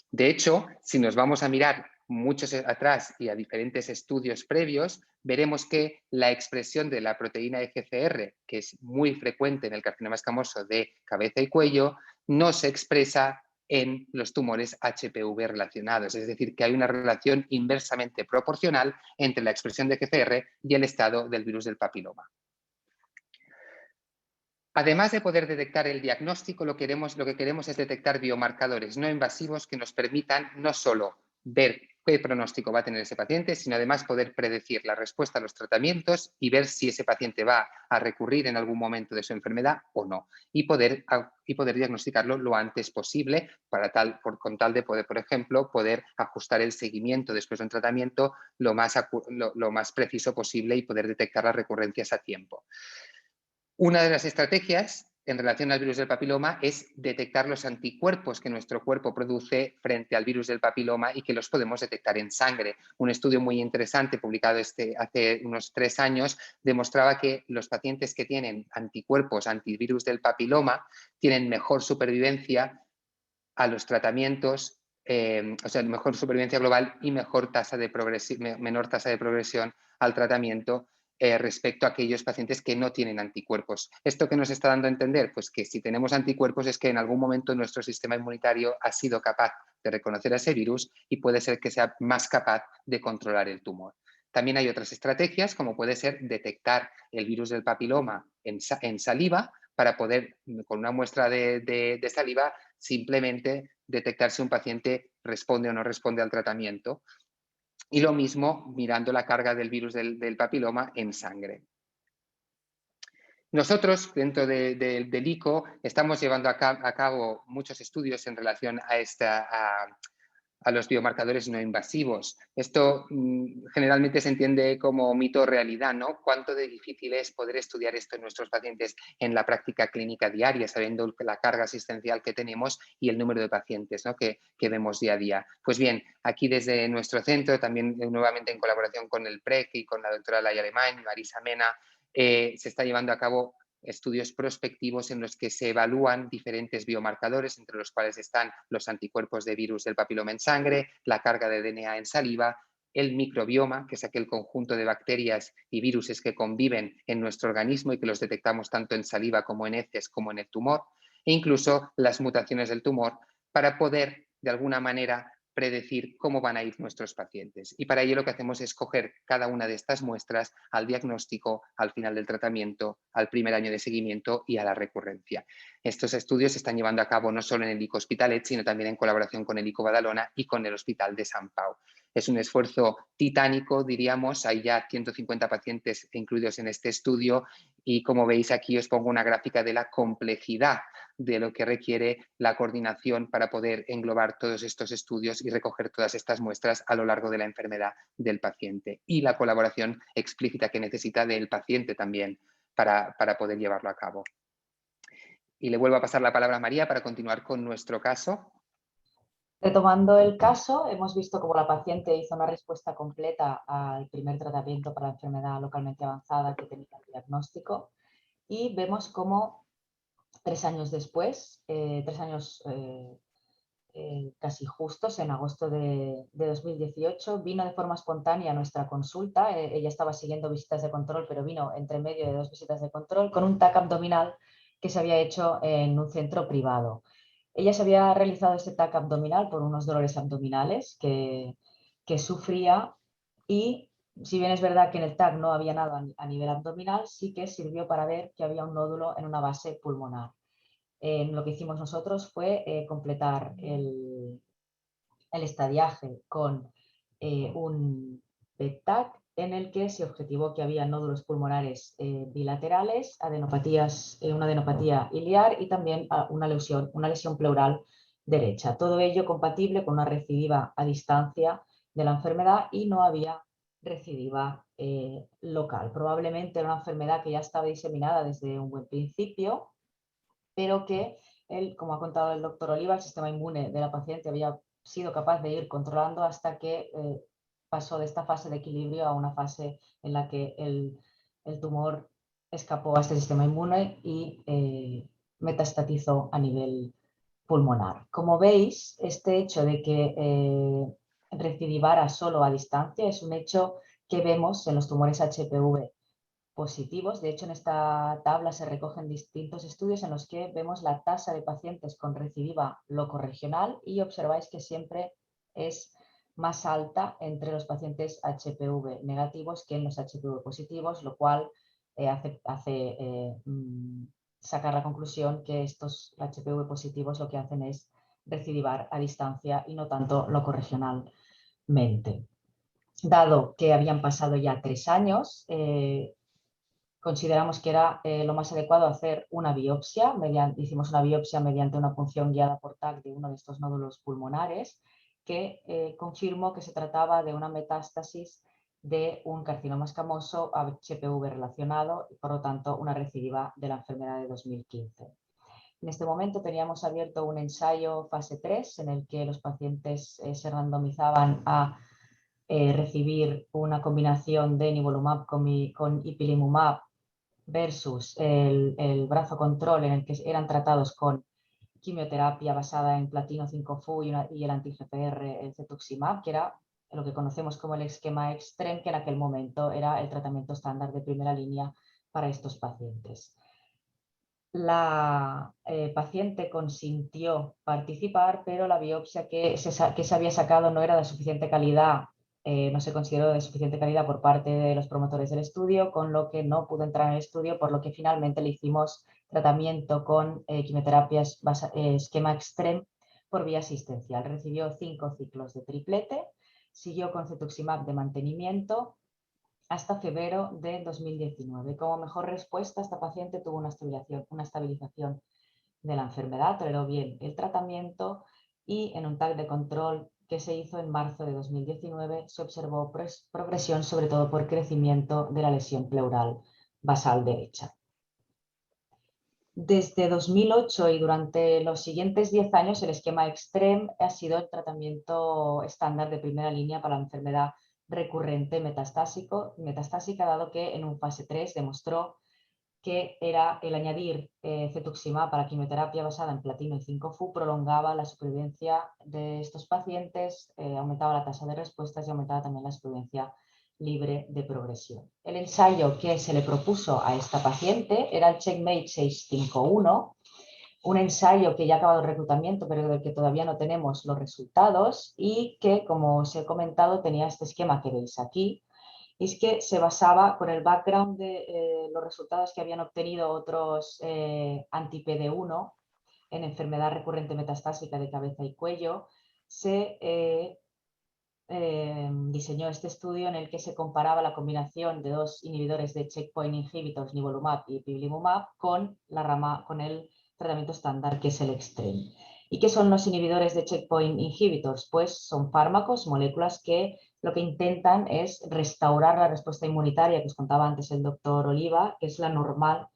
De hecho, si nos vamos a mirar muchos atrás y a diferentes estudios previos, veremos que la expresión de la proteína EGFR, que es muy frecuente en el carcinoma escamoso de cabeza y cuello, no se expresa en los tumores HPV relacionados. Es decir, que hay una relación inversamente proporcional entre la expresión de EGFR y el estado del virus del papiloma. Además de poder detectar el diagnóstico, lo que queremos es detectar biomarcadores no invasivos que nos permitan no solo ver qué pronóstico va a tener ese paciente, sino además poder predecir la respuesta a los tratamientos y ver si ese paciente va a recurrir en algún momento de su enfermedad o no. Y poder diagnosticarlo lo antes posible con tal de poder, por ejemplo, poder ajustar el seguimiento después de un tratamiento lo más preciso posible y poder detectar las recurrencias a tiempo. Una de las estrategias en relación al virus del papiloma es detectar los anticuerpos que nuestro cuerpo produce frente al virus del papiloma y que los podemos detectar en sangre. Un estudio muy interesante publicado hace unos 3 años demostraba que los pacientes que tienen anticuerpos antivirus del papiloma tienen mejor supervivencia a los tratamientos, o sea, mejor supervivencia global y menor tasa de progresión al tratamiento respecto a aquellos pacientes que no tienen anticuerpos. ¿Esto qué nos está dando a entender? Pues que si tenemos anticuerpos es que en algún momento nuestro sistema inmunitario ha sido capaz de reconocer a ese virus y puede ser que sea más capaz de controlar el tumor. También hay otras estrategias, como puede ser detectar el virus del papiloma en saliva para poder, con una muestra de saliva, simplemente detectar si un paciente responde o no responde al tratamiento. Y lo mismo mirando la carga del virus del papiloma en sangre. Nosotros, dentro del ICO, estamos llevando a cabo muchos estudios en relación a los biomarcadores no invasivos. Esto generalmente se entiende como mito o realidad, ¿no? ¿Cuánto de difícil es poder estudiar esto en nuestros pacientes en la práctica clínica diaria, sabiendo la carga asistencial que tenemos y el número de pacientes, ¿no? que vemos día a día? Pues bien, aquí desde nuestro centro, también nuevamente en colaboración con el PREC y con la doctora Laia Alemany y Marisa Mena, se está llevando a cabo estudios prospectivos en los que se evalúan diferentes biomarcadores, entre los cuales están los anticuerpos de virus del papiloma en sangre, la carga de DNA en saliva, el microbioma, que es aquel conjunto de bacterias y viruses que conviven en nuestro organismo y que los detectamos tanto en saliva como en heces como en el tumor, e incluso las mutaciones del tumor, para poder, de alguna manera, predecir cómo van a ir nuestros pacientes. Y para ello lo que hacemos es coger cada una de estas muestras al diagnóstico, al final del tratamiento, al primer año de seguimiento y a la recurrencia. Estos estudios se están llevando a cabo no solo en el ICO Hospitalet, sino también en colaboración con el ICO Badalona y con el Hospital de Sant Pau. Es un esfuerzo titánico, diríamos, hay ya 150 pacientes incluidos en este estudio y como veis aquí os pongo una gráfica de la complejidad de lo que requiere la coordinación para poder englobar todos estos estudios y recoger todas estas muestras a lo largo de la enfermedad del paciente y la colaboración explícita que necesita del paciente también para poder llevarlo a cabo. Y le vuelvo a pasar la palabra a María para continuar con nuestro caso. Retomando el caso, hemos visto cómo la paciente hizo una respuesta completa al primer tratamiento para la enfermedad localmente avanzada que tenía el diagnóstico y vemos cómo 3 años después, 3 años casi justos, en agosto de 2018, vino de forma espontánea a nuestra consulta. Ella estaba siguiendo visitas de control, pero vino entre medio de 2 visitas de control con un TAC abdominal que se había hecho en un centro privado. Ella se había realizado este TAC abdominal por unos dolores abdominales que sufría y, si bien es verdad que en el TAC no había nada a nivel abdominal, sí que sirvió para ver que había un nódulo en una base pulmonar. Lo que hicimos nosotros fue completar el estadiaje con un PET-TAC en el que se objetivó que había nódulos pulmonares bilaterales, una adenopatía iliar y también una lesión pleural derecha. Todo ello compatible con una recidiva a distancia de la enfermedad y no había recidiva local. Probablemente era una enfermedad que ya estaba diseminada desde un buen principio, pero que como ha contado el doctor Oliva, el sistema inmune de la paciente había sido capaz de ir controlando hasta que pasó de esta fase de equilibrio a una fase en la que el tumor escapó a este sistema inmune y metastatizó a nivel pulmonar. Como veis, este hecho de que recidivara solo a distancia es un hecho que vemos en los tumores HPV positivos. De hecho, en esta tabla se recogen distintos estudios en los que vemos la tasa de pacientes con recidiva locorregional y observáis que siempre es más alta entre los pacientes HPV negativos que en los HPV positivos, lo cual hace sacar la conclusión que estos HPV positivos lo que hacen es recidivar a distancia y no tanto locorregionalmente. Dado que habían pasado ya 3 años, consideramos que era lo más adecuado hacer una biopsia. Hicimos una biopsia mediante una punción guiada por TAC de uno de estos nódulos pulmonares que confirmó que se trataba de una metástasis de un carcinoma escamoso HPV relacionado y por lo tanto una recidiva de la enfermedad de 2015. En este momento teníamos abierto un ensayo fase 3 en el que los pacientes se randomizaban a recibir una combinación de nivolumab con ipilimumab versus el brazo control en el que eran tratados con quimioterapia basada en platino 5-FU y el anti-GPR, el cetuximab, que era lo que conocemos como el esquema EXTREME, que en aquel momento era el tratamiento estándar de primera línea para estos pacientes. La paciente consintió participar, pero la biopsia que se había sacado no era de suficiente calidad, no se consideró de suficiente calidad por parte de los promotores del estudio, con lo que no pudo entrar en el estudio, por lo que finalmente le hicimos tratamiento con quimioterapias esquema EXTREME por vía asistencial. Recibió 5 ciclos de triplete, siguió con cetuximab de mantenimiento hasta febrero de 2019. Como mejor respuesta, esta paciente tuvo una estabilización de la enfermedad, toleró bien el tratamiento y en un TAC de control que se hizo en marzo de 2019 se observó progresión sobre todo por crecimiento de la lesión pleural basal derecha. Desde 2008 y durante los siguientes 10 años el esquema EXTREME ha sido el tratamiento estándar de primera línea para la enfermedad recurrente metastásica, dado que en un fase 3 demostró que era el añadir cetuximab para quimioterapia basada en platino y 5-FU prolongaba la supervivencia de estos pacientes, aumentaba la tasa de respuestas y aumentaba también la supervivencia libre de progresión. El ensayo que se le propuso a esta paciente era el Checkmate 651, un ensayo que ya ha acabado el reclutamiento, pero del que todavía no tenemos los resultados y que, como os he comentado, tenía este esquema que veis aquí. Y es que se basaba con el background de los resultados que habían obtenido otros anti-PD1 en enfermedad recurrente metastásica de cabeza y cuello. Se diseñó este estudio en el que se comparaba la combinación de 2 inhibidores de checkpoint inhibitors, nivolumab y ipilimumab, con el tratamiento estándar que es el EXTREME. ¿Y qué son los inhibidores de checkpoint inhibitors? Pues son fármacos, moléculas que lo que intentan es restaurar la respuesta inmunitaria que os contaba antes el doctor Oliva, que es la normal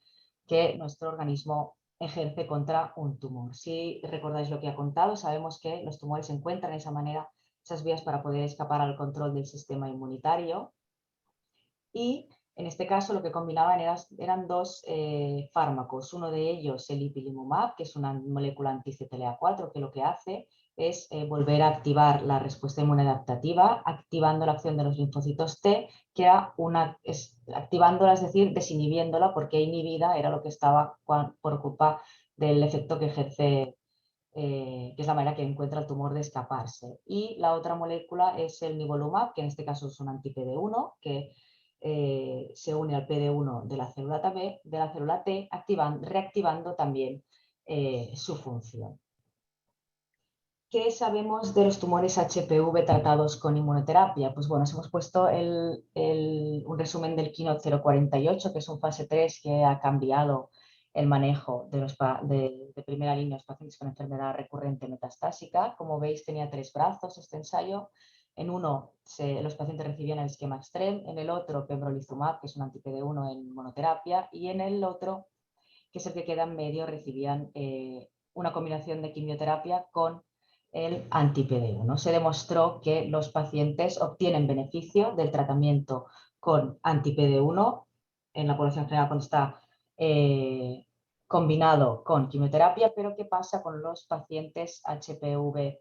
que nuestro organismo ejerce contra un tumor. Si recordáis lo que ha contado, sabemos que los tumores se encuentran de esa manera, esas vías para poder escapar al control del sistema inmunitario. Y en este caso lo que combinaban eran 2 fármacos. Uno de ellos, el ipilimumab, que es una molécula anti-CTLA4, que lo que hace es volver a activar la respuesta inmunadaptativa, activando la acción de los linfocitos T, que era activándola, es decir, desinhibiéndola, porque inhibida era lo que estaba por culpa del efecto que ejerce, que es la manera que encuentra el tumor de escaparse. Y la otra molécula es el nivolumab, que en este caso es un anti-PD1, que se une al PD1 de la célula T, reactivando también su función. ¿Qué sabemos de los tumores HPV tratados con inmunoterapia? Pues bueno, os hemos puesto un resumen del Keynote 048, que es un fase 3 que ha cambiado el manejo de primera línea de los pacientes con enfermedad recurrente metastásica. Como veis, tenía 3 brazos este ensayo. En uno los pacientes recibían el esquema EXTREME, en el otro pembrolizumab, que es un anti-PD1 en monoterapia, y en el otro, que es el que queda en medio, recibían una combinación de quimioterapia con el anti-PD1. Se demostró que los pacientes obtienen beneficio del tratamiento con anti-PD1 en la población general cuando está combinado con quimioterapia, pero ¿qué pasa con los pacientes HPV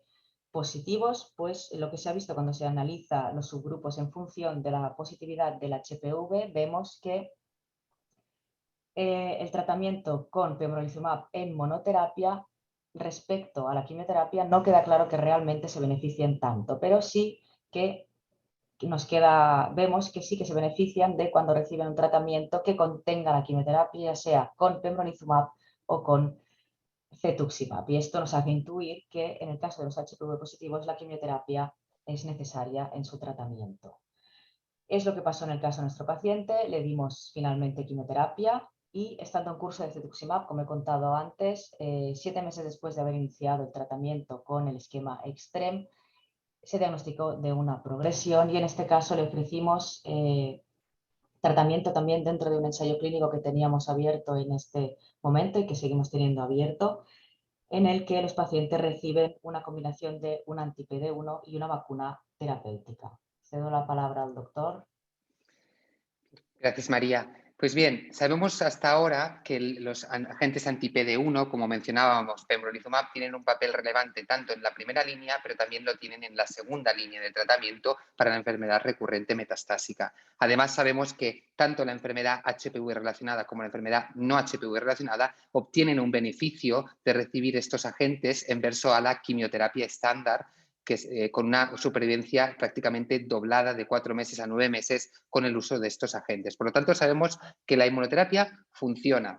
positivos? Pues lo que se ha visto cuando se analiza los subgrupos en función de la positividad del HPV, vemos que el tratamiento con pembrolizumab en monoterapia respecto a la quimioterapia no queda claro que realmente se beneficien tanto, pero sí que vemos que sí que se benefician de cuando reciben un tratamiento que contenga la quimioterapia, ya sea con pembrolizumab o con cetuximab. Y esto nos hace intuir que en el caso de los HPV positivos la quimioterapia es necesaria en su tratamiento. Es lo que pasó en el caso de nuestro paciente, le dimos finalmente quimioterapia y estando en curso de cetuximab, como he contado antes, 7 meses después de haber iniciado el tratamiento con el esquema EXTREME, se diagnosticó de una progresión y en este caso le ofrecimos tratamiento también dentro de un ensayo clínico que teníamos abierto en este momento y que seguimos teniendo abierto, en el que los pacientes reciben una combinación de un anti-PD1 y una vacuna terapéutica. Cedo la palabra al doctor. Gracias, María. Pues bien, sabemos hasta ahora que los agentes anti-PD1, como mencionábamos, pembrolizumab, tienen un papel relevante tanto en la primera línea, pero también lo tienen en la segunda línea de tratamiento para la enfermedad recurrente metastásica. Además, sabemos que tanto la enfermedad HPV relacionada como la enfermedad no HPV relacionada obtienen un beneficio de recibir estos agentes en verso a la quimioterapia estándar, que es, con una supervivencia prácticamente doblada de 4 meses a 9 meses con el uso de estos agentes. Por lo tanto, sabemos que la inmunoterapia funciona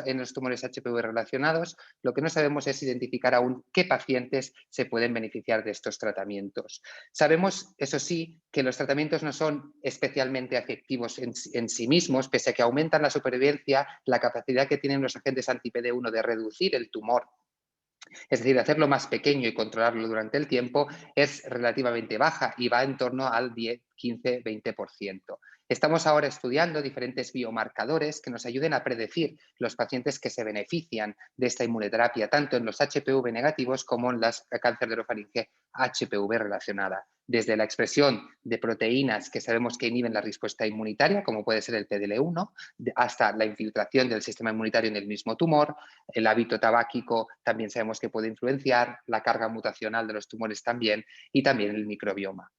en los tumores HPV relacionados. Lo que no sabemos es identificar aún qué pacientes se pueden beneficiar de estos tratamientos. Sabemos, eso sí, que los tratamientos no son especialmente efectivos en sí mismos, pese a que aumentan la supervivencia, la capacidad que tienen los agentes anti-PD1 de reducir el tumor, es decir, hacerlo más pequeño y controlarlo durante el tiempo, es relativamente baja y va en torno al 10, 15, 20%. Estamos ahora estudiando diferentes biomarcadores que nos ayuden a predecir los pacientes que se benefician de esta inmunoterapia, tanto en los HPV negativos como en las cáncer de orofaringe HPV relacionada. Desde la expresión de proteínas que sabemos que inhiben la respuesta inmunitaria, como puede ser el PDL1, hasta la infiltración del sistema inmunitario en el mismo tumor, el hábito tabáquico también sabemos que puede influenciar, la carga mutacional de los tumores también y también el microbioma.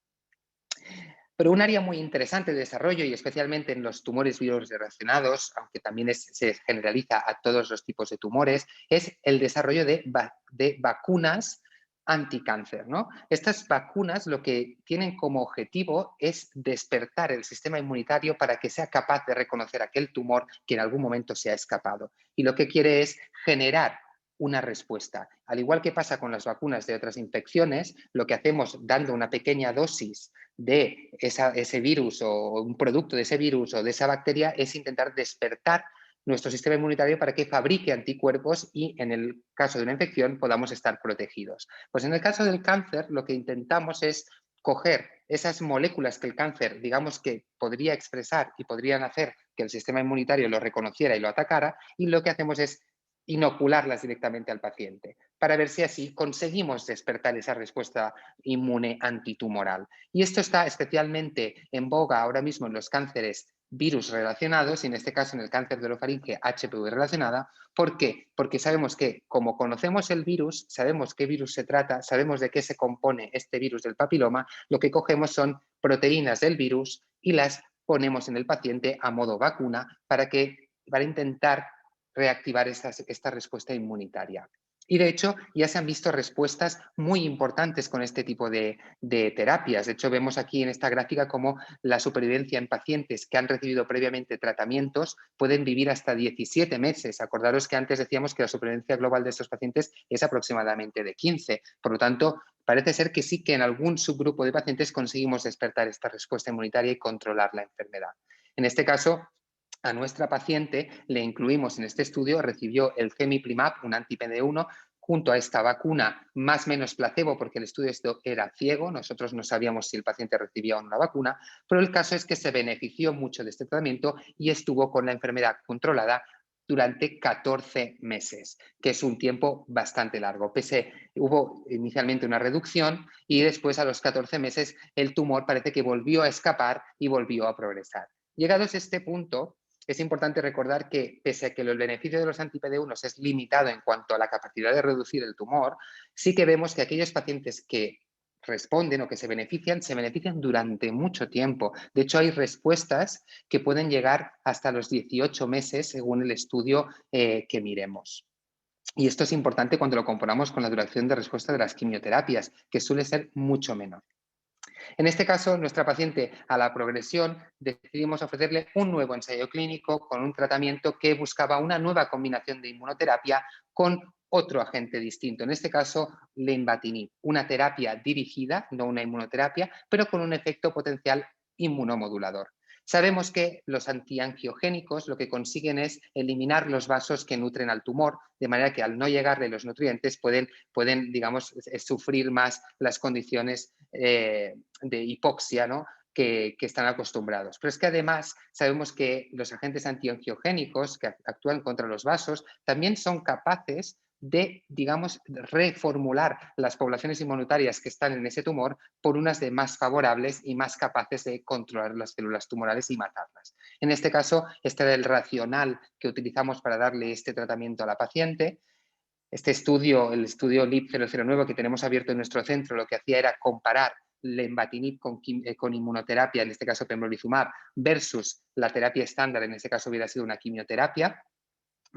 Pero un área muy interesante de desarrollo, y especialmente en los tumores virus relacionados, aunque también se generaliza a todos los tipos de tumores, es el desarrollo de vacunas anticáncer, ¿no? Estas vacunas lo que tienen como objetivo es despertar el sistema inmunitario para que sea capaz de reconocer aquel tumor que en algún momento se ha escapado. Y lo que quiere es generar una respuesta. Al igual que pasa con las vacunas de otras infecciones, lo que hacemos dando una pequeña dosis de ese virus o un producto de ese virus o de esa bacteria es intentar despertar nuestro sistema inmunitario para que fabrique anticuerpos y en el caso de una infección podamos estar protegidos. Pues en el caso del cáncer lo que intentamos es coger esas moléculas que el cáncer, digamos que podría expresar y podrían hacer que el sistema inmunitario lo reconociera y lo atacara, y lo que hacemos es inocularlas directamente al paciente para ver si así conseguimos despertar esa respuesta inmune antitumoral. Y esto está especialmente en boga ahora mismo en los cánceres virus relacionados, y en este caso en el cáncer de orofaringe HPV relacionada. ¿Por qué? Porque sabemos que, como conocemos el virus, sabemos qué virus se trata, sabemos de qué se compone este virus del papiloma, lo que cogemos son proteínas del virus y las ponemos en el paciente a modo vacuna para intentar reactivar esta respuesta inmunitaria. Y de hecho ya se han visto respuestas muy importantes con este tipo de terapias. De hecho vemos aquí en esta gráfica cómo la supervivencia en pacientes que han recibido previamente tratamientos pueden vivir hasta 17 meses. Acordaros que antes decíamos que la supervivencia global de estos pacientes es aproximadamente de 15. Por lo tanto, parece ser que sí que en algún subgrupo de pacientes conseguimos despertar esta respuesta inmunitaria y controlar la enfermedad. En este caso, a nuestra paciente le incluimos en este estudio, recibió el Gemiplimab, un anti-PD1, junto a esta vacuna más o menos placebo, porque el estudio era ciego, nosotros no sabíamos si el paciente recibía o no la vacuna, pero el caso es que se benefició mucho de este tratamiento y estuvo con la enfermedad controlada durante 14 meses, que es un tiempo bastante largo. Hubo inicialmente una reducción y después a los 14 meses el tumor parece que volvió a escapar y volvió a progresar. Llegados a este punto, es importante recordar que, pese a que el beneficio de los anti-PD1 es limitado en cuanto a la capacidad de reducir el tumor, sí que vemos que aquellos pacientes que responden o que se benefician durante mucho tiempo. De hecho, hay respuestas que pueden llegar hasta los 18 meses según el estudio que miremos. Y esto es importante cuando lo comparamos con la duración de respuesta de las quimioterapias, que suele ser mucho menor. En este caso, nuestra paciente, a la progresión, decidimos ofrecerle un nuevo ensayo clínico con un tratamiento que buscaba una nueva combinación de inmunoterapia con otro agente distinto. En este caso, lenvatinib, una terapia dirigida, no una inmunoterapia, pero con un efecto potencial inmunomodulador. Sabemos que los antiangiogénicos lo que consiguen es eliminar los vasos que nutren al tumor, de manera que al no llegarle los nutrientes pueden digamos, sufrir más las condiciones de hipoxia, ¿no?, que están acostumbrados. Pero es que además sabemos que los agentes antiangiogénicos que actúan contra los vasos también son capaces de, digamos, reformular las poblaciones inmunitarias que están en ese tumor por unas de más favorables y más capaces de controlar las células tumorales y matarlas. En este caso, este era el racional que utilizamos para darle este tratamiento a la paciente. Este estudio, el estudio LIP009 que tenemos abierto en nuestro centro, lo que hacía era comparar lenvatinib con inmunoterapia, en este caso pembrolizumab, versus la terapia estándar, en este caso hubiera sido una quimioterapia.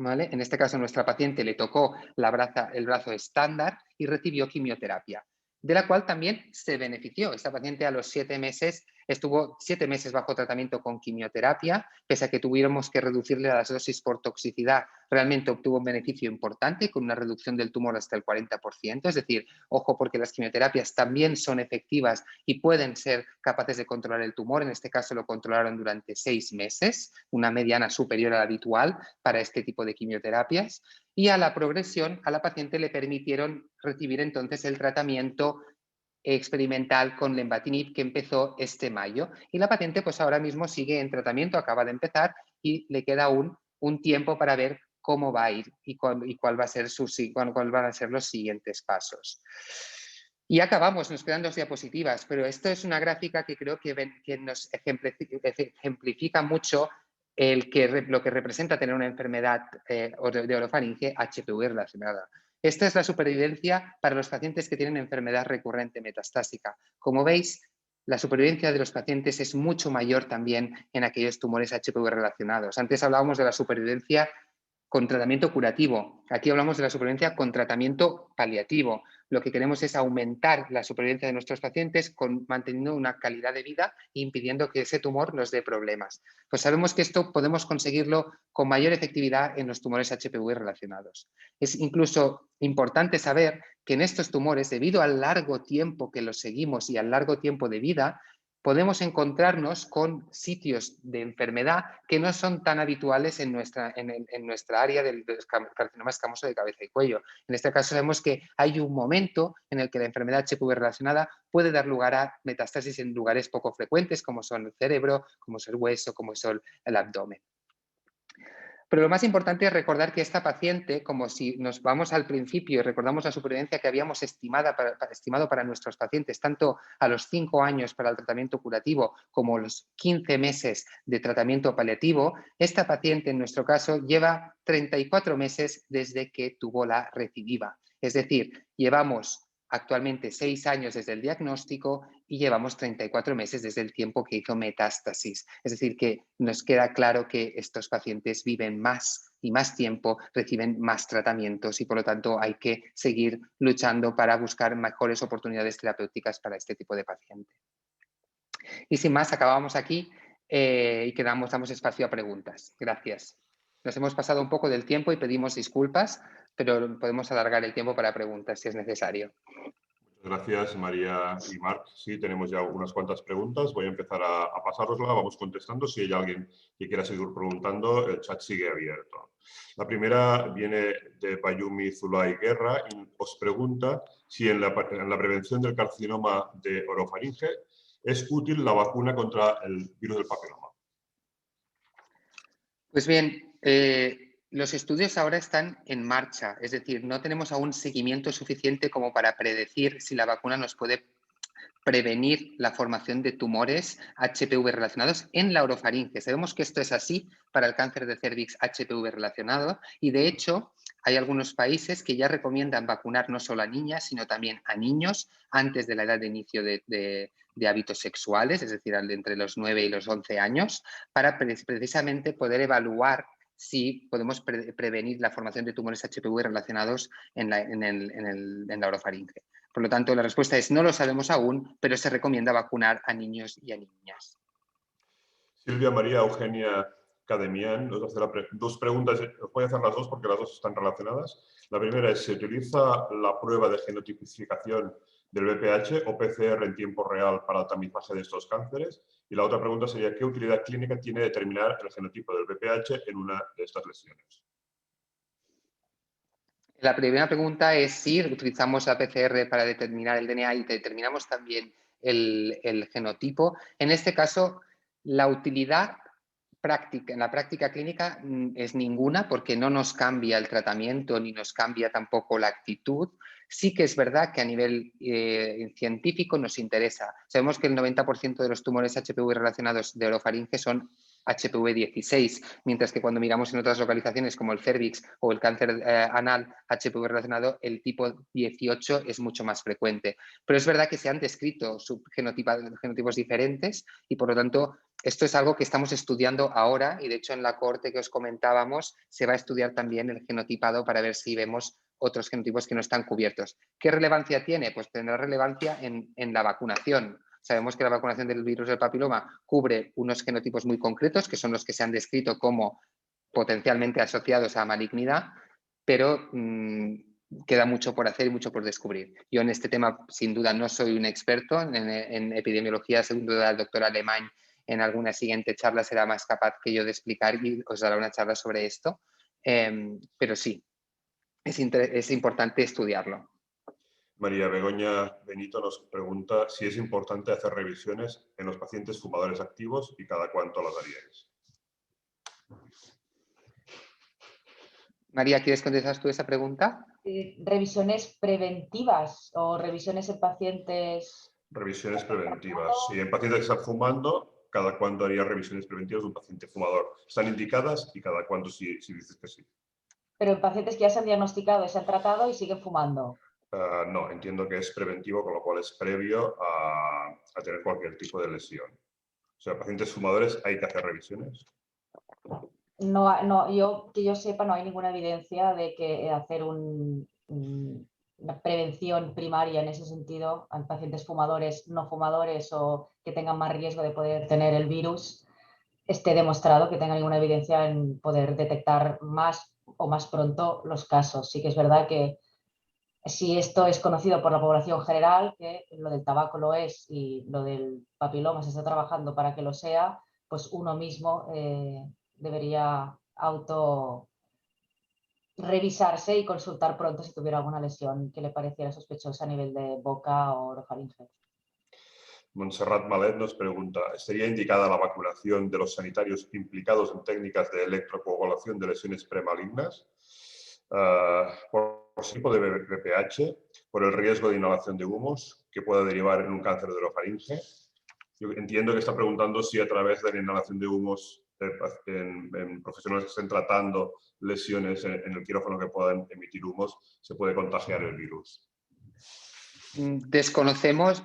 ¿Vale? En este caso, nuestra paciente le tocó el brazo estándar y recibió quimioterapia, de la cual también se benefició. Esta paciente a los 7 meses estuvo 7 meses bajo tratamiento con quimioterapia, pese a que tuviéramos que reducirle las dosis por toxicidad. Realmente obtuvo un beneficio importante con una reducción del tumor hasta el 40%. Es decir, ojo, porque las quimioterapias también son efectivas y pueden ser capaces de controlar el tumor. En este caso lo controlaron durante 6 meses, una mediana superior a la habitual para este tipo de quimioterapias. Y a la progresión, a la paciente le permitieron recibir entonces el tratamiento experimental con lenvatinib que empezó este mayo. Y la paciente pues ahora mismo sigue en tratamiento, acaba de empezar y le queda aún un tiempo para ver cómo va a ir y cuál van a ser los siguientes pasos. Y acabamos, nos quedan 2 diapositivas, pero esto es una gráfica que creo que nos ejemplifica mucho lo que representa tener una enfermedad de orofaringe HPV relacionada. Esta es la supervivencia para los pacientes que tienen enfermedad recurrente metastásica. Como veis, la supervivencia de los pacientes es mucho mayor también en aquellos tumores HPV relacionados. Antes hablábamos de la supervivencia con tratamiento curativo. Aquí hablamos de la supervivencia con tratamiento paliativo. Lo que queremos es aumentar la supervivencia de nuestros pacientes manteniendo una calidad de vida e impidiendo que ese tumor nos dé problemas. Pues sabemos que esto podemos conseguirlo con mayor efectividad en los tumores HPV relacionados. Es incluso importante saber que en estos tumores, debido al largo tiempo que los seguimos y al largo tiempo de vida, podemos encontrarnos con sitios de enfermedad que no son tan habituales en nuestra área del carcinoma escamoso de cabeza y cuello. En este caso sabemos que hay un momento en el que la enfermedad HPV relacionada puede dar lugar a metástasis en lugares poco frecuentes, como son el cerebro, como es el hueso, como es el abdomen. Pero lo más importante es recordar que esta paciente, como si nos vamos al principio y recordamos la supervivencia que habíamos estimado para nuestros pacientes, tanto a los 5 años para el tratamiento curativo como los 15 meses de tratamiento paliativo, esta paciente en nuestro caso lleva 34 meses desde que tuvo la recidiva. Es decir, llevamos actualmente 6 años desde el diagnóstico y llevamos 34 meses desde el tiempo que hizo metástasis. Es decir, que nos queda claro que estos pacientes viven más y más tiempo, reciben más tratamientos y por lo tanto hay que seguir luchando para buscar mejores oportunidades terapéuticas para este tipo de paciente. Y sin más, acabamos aquí y damos espacio a preguntas. Gracias. Nos hemos pasado un poco del tiempo y pedimos disculpas, pero podemos alargar el tiempo para preguntas si es necesario. Gracias, María y Marc. Sí, tenemos ya unas cuantas preguntas. Voy a empezar a pasárosla, vamos contestando. Si hay alguien que quiera seguir preguntando, el chat sigue abierto. La primera viene de Bayumi Zulay Guerra y os pregunta si en la prevención del carcinoma de orofaringe es útil la vacuna contra el virus del papiloma. Pues bien, los estudios ahora están en marcha, es decir, no tenemos aún seguimiento suficiente como para predecir si la vacuna nos puede prevenir la formación de tumores HPV relacionados en la orofaringe. Sabemos que esto es así para el cáncer de cervix HPV relacionado y de hecho hay algunos países que ya recomiendan vacunar no solo a niñas, sino también a niños antes de la edad de inicio de hábitos sexuales, es decir, entre los 9 y los 11 años, para precisamente poder evaluar si podemos prevenir la formación de tumores HPV relacionados en la orofaringe. Por lo tanto, la respuesta es no lo sabemos aún, pero se recomienda vacunar a niños y a niñas. Silvia María Eugenia Cademian nos hace 2 preguntas. Os voy a hacer las 2 porque las 2 están relacionadas. La primera es, ¿se utiliza la prueba de genotipificación del VPH o PCR en tiempo real para el tamizaje de estos cánceres? Y la otra pregunta sería, ¿qué utilidad clínica tiene determinar el genotipo del VPH en una de estas lesiones? La primera pregunta es si utilizamos la PCR para determinar el DNA y determinamos también el genotipo. En este caso, la utilidad práctica, en la práctica clínica es ninguna porque no nos cambia el tratamiento ni nos cambia tampoco la actitud. Sí que es verdad que a nivel científico nos interesa. Sabemos que el 90% de los tumores HPV relacionados de orofaringe son HPV-16, mientras que cuando miramos en otras localizaciones como el cérvix o el cáncer anal HPV relacionado, el tipo 18 es mucho más frecuente. Pero es verdad que se han descrito genotipos diferentes y por lo tanto esto es algo que estamos estudiando ahora y de hecho en la cohorte que os comentábamos se va a estudiar también el genotipado para ver si vemos otros genotipos que no están cubiertos. ¿Qué relevancia tiene? Pues tendrá relevancia en la vacunación. Sabemos que la vacunación del virus del papiloma cubre unos genotipos muy concretos, que son los que se han descrito como potencialmente asociados a malignidad, pero queda mucho por hacer y mucho por descubrir. Yo en este tema, sin duda, no soy un experto en epidemiología, según duda el doctor Alemán en alguna siguiente charla será más capaz que yo de explicar y os dará una charla sobre esto, pero sí, es importante estudiarlo. María Begoña Benito nos pregunta si es importante hacer revisiones en los pacientes fumadores activos y cada cuánto las haríais. María, ¿quieres contestar tú esa pregunta? ¿Revisiones preventivas o revisiones en pacientes? Revisiones preventivas. Si en pacientes que están fumando, ¿cada cuándo haría revisiones preventivas de un paciente fumador? ¿Están indicadas y cada cuándo si dices que sí? Pero en pacientes que ya se han diagnosticado y se han tratado y siguen fumando. No, entiendo que es preventivo, con lo cual es previo a tener cualquier tipo de lesión. O sea, pacientes fumadores hay que hacer revisiones. No, que yo sepa, no hay ninguna evidencia de que hacer una prevención primaria en ese sentido a pacientes fumadores, no fumadores o que tengan más riesgo de poder tener el virus esté demostrado que tenga ninguna evidencia en poder detectar más o más pronto los casos. Sí que es verdad que si esto es conocido por la población general, que lo del tabaco lo es y lo del papiloma se está trabajando para que lo sea, pues uno mismo debería auto revisarse y consultar pronto si tuviera alguna lesión que le pareciera sospechosa a nivel de boca o orofaringe. Montserrat Malet nos pregunta, ¿estaría indicada la vacunación de los sanitarios implicados en técnicas de electrocoagulación de lesiones premalignas por tipo de VPH, por el riesgo de inhalación de humos que pueda derivar en un cáncer de orofaringe? Yo entiendo que está preguntando si a través de la inhalación de humos en profesionales que estén tratando lesiones en el quirófano que puedan emitir humos, se puede contagiar el virus. Desconocemos,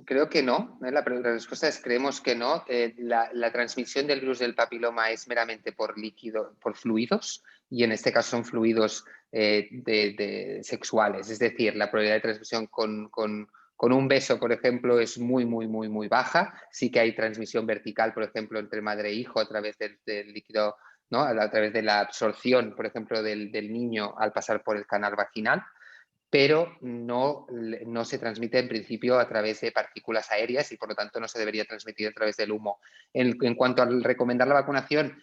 creo que no, la respuesta es creemos que no. La transmisión del virus del papiloma es meramente por fluidos y en este caso son fluidos sexuales, es decir, la probabilidad de transmisión con un beso, por ejemplo, es muy baja. Sí que hay transmisión vertical, por ejemplo, entre madre e hijo a través del líquido, ¿no? A través de la absorción, por ejemplo, del niño al pasar por el canal vaginal, pero no se transmite en principio a través de partículas aéreas y por lo tanto no se debería transmitir a través del humo. En cuanto a recomendar la vacunación,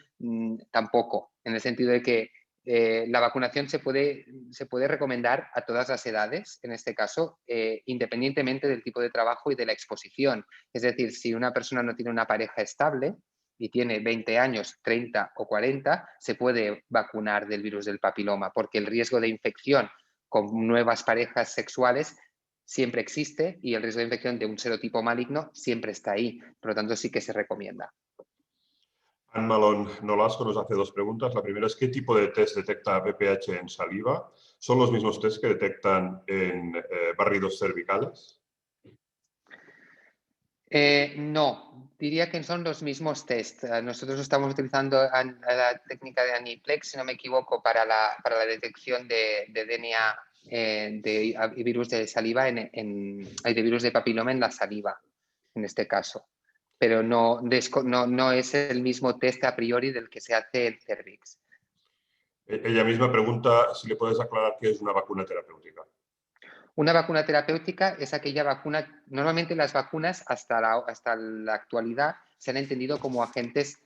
tampoco, en el sentido de que la vacunación se puede recomendar a todas las edades, en este caso, independientemente del tipo de trabajo y de la exposición. Es decir, si una persona no tiene una pareja estable y tiene 20 años, 30 o 40, se puede vacunar del virus del papiloma, porque el riesgo de infección con nuevas parejas sexuales siempre existe y el riesgo de infección de un serotipo maligno siempre está ahí. Por lo tanto, sí que se recomienda. Anne Malón Nolasco nos hace dos preguntas. La primera es, ¿qué tipo de test detecta VPH en saliva? ¿Son los mismos test que detectan en barridos cervicales? No, diría que son los mismos test. Nosotros estamos utilizando la técnica de Aniplex, si no me equivoco, para la detección de DNA de virus de saliva, de virus de papiloma en la saliva, en este caso. Pero no es el mismo test a priori del que se hace el cervix. Ella misma pregunta si le puedes aclarar qué es una vacuna terapéutica. Una vacuna terapéutica es aquella vacuna, normalmente las vacunas hasta la actualidad se han entendido como agentes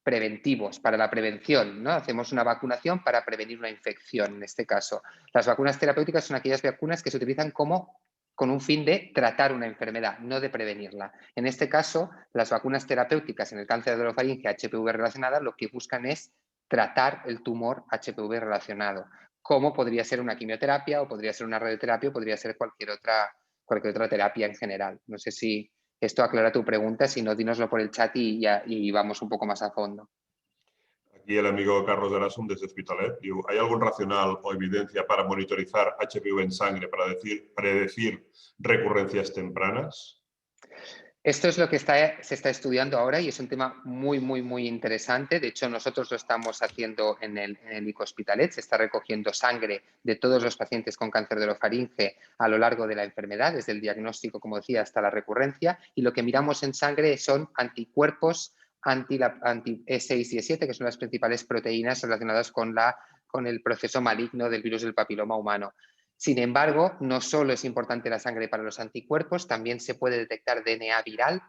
preventivos, para la prevención, ¿no? Hacemos una vacunación para prevenir una infección, en este caso. Las vacunas terapéuticas son aquellas vacunas que se utilizan con un fin de tratar una enfermedad, no de prevenirla. En este caso, las vacunas terapéuticas en el cáncer de orofaringe HPV relacionada lo que buscan es tratar el tumor HPV relacionado, como podría ser una quimioterapia o podría ser una radioterapia o podría ser cualquier otra terapia en general. No sé si esto aclara tu pregunta, si no, dínoslo por el chat y vamos un poco más a fondo. Aquí el amigo Carlos de Erasmus desde Hospitalet. ¿Hay algún racional o evidencia para monitorizar HPV en sangre para predecir recurrencias tempranas? Esto es lo que se está estudiando ahora y es un tema muy interesante. De hecho, nosotros lo estamos haciendo en el ICO Hospitalet. Se está recogiendo sangre de todos los pacientes con cáncer de orofaringe a lo largo de la enfermedad, desde el diagnóstico, como decía, hasta la recurrencia. Y lo que miramos en sangre son anticuerpos anti-E6 y E7, que son las principales proteínas relacionadas con el proceso maligno del virus del papiloma humano. Sin embargo, no solo es importante la sangre para los anticuerpos, también se puede detectar DNA viral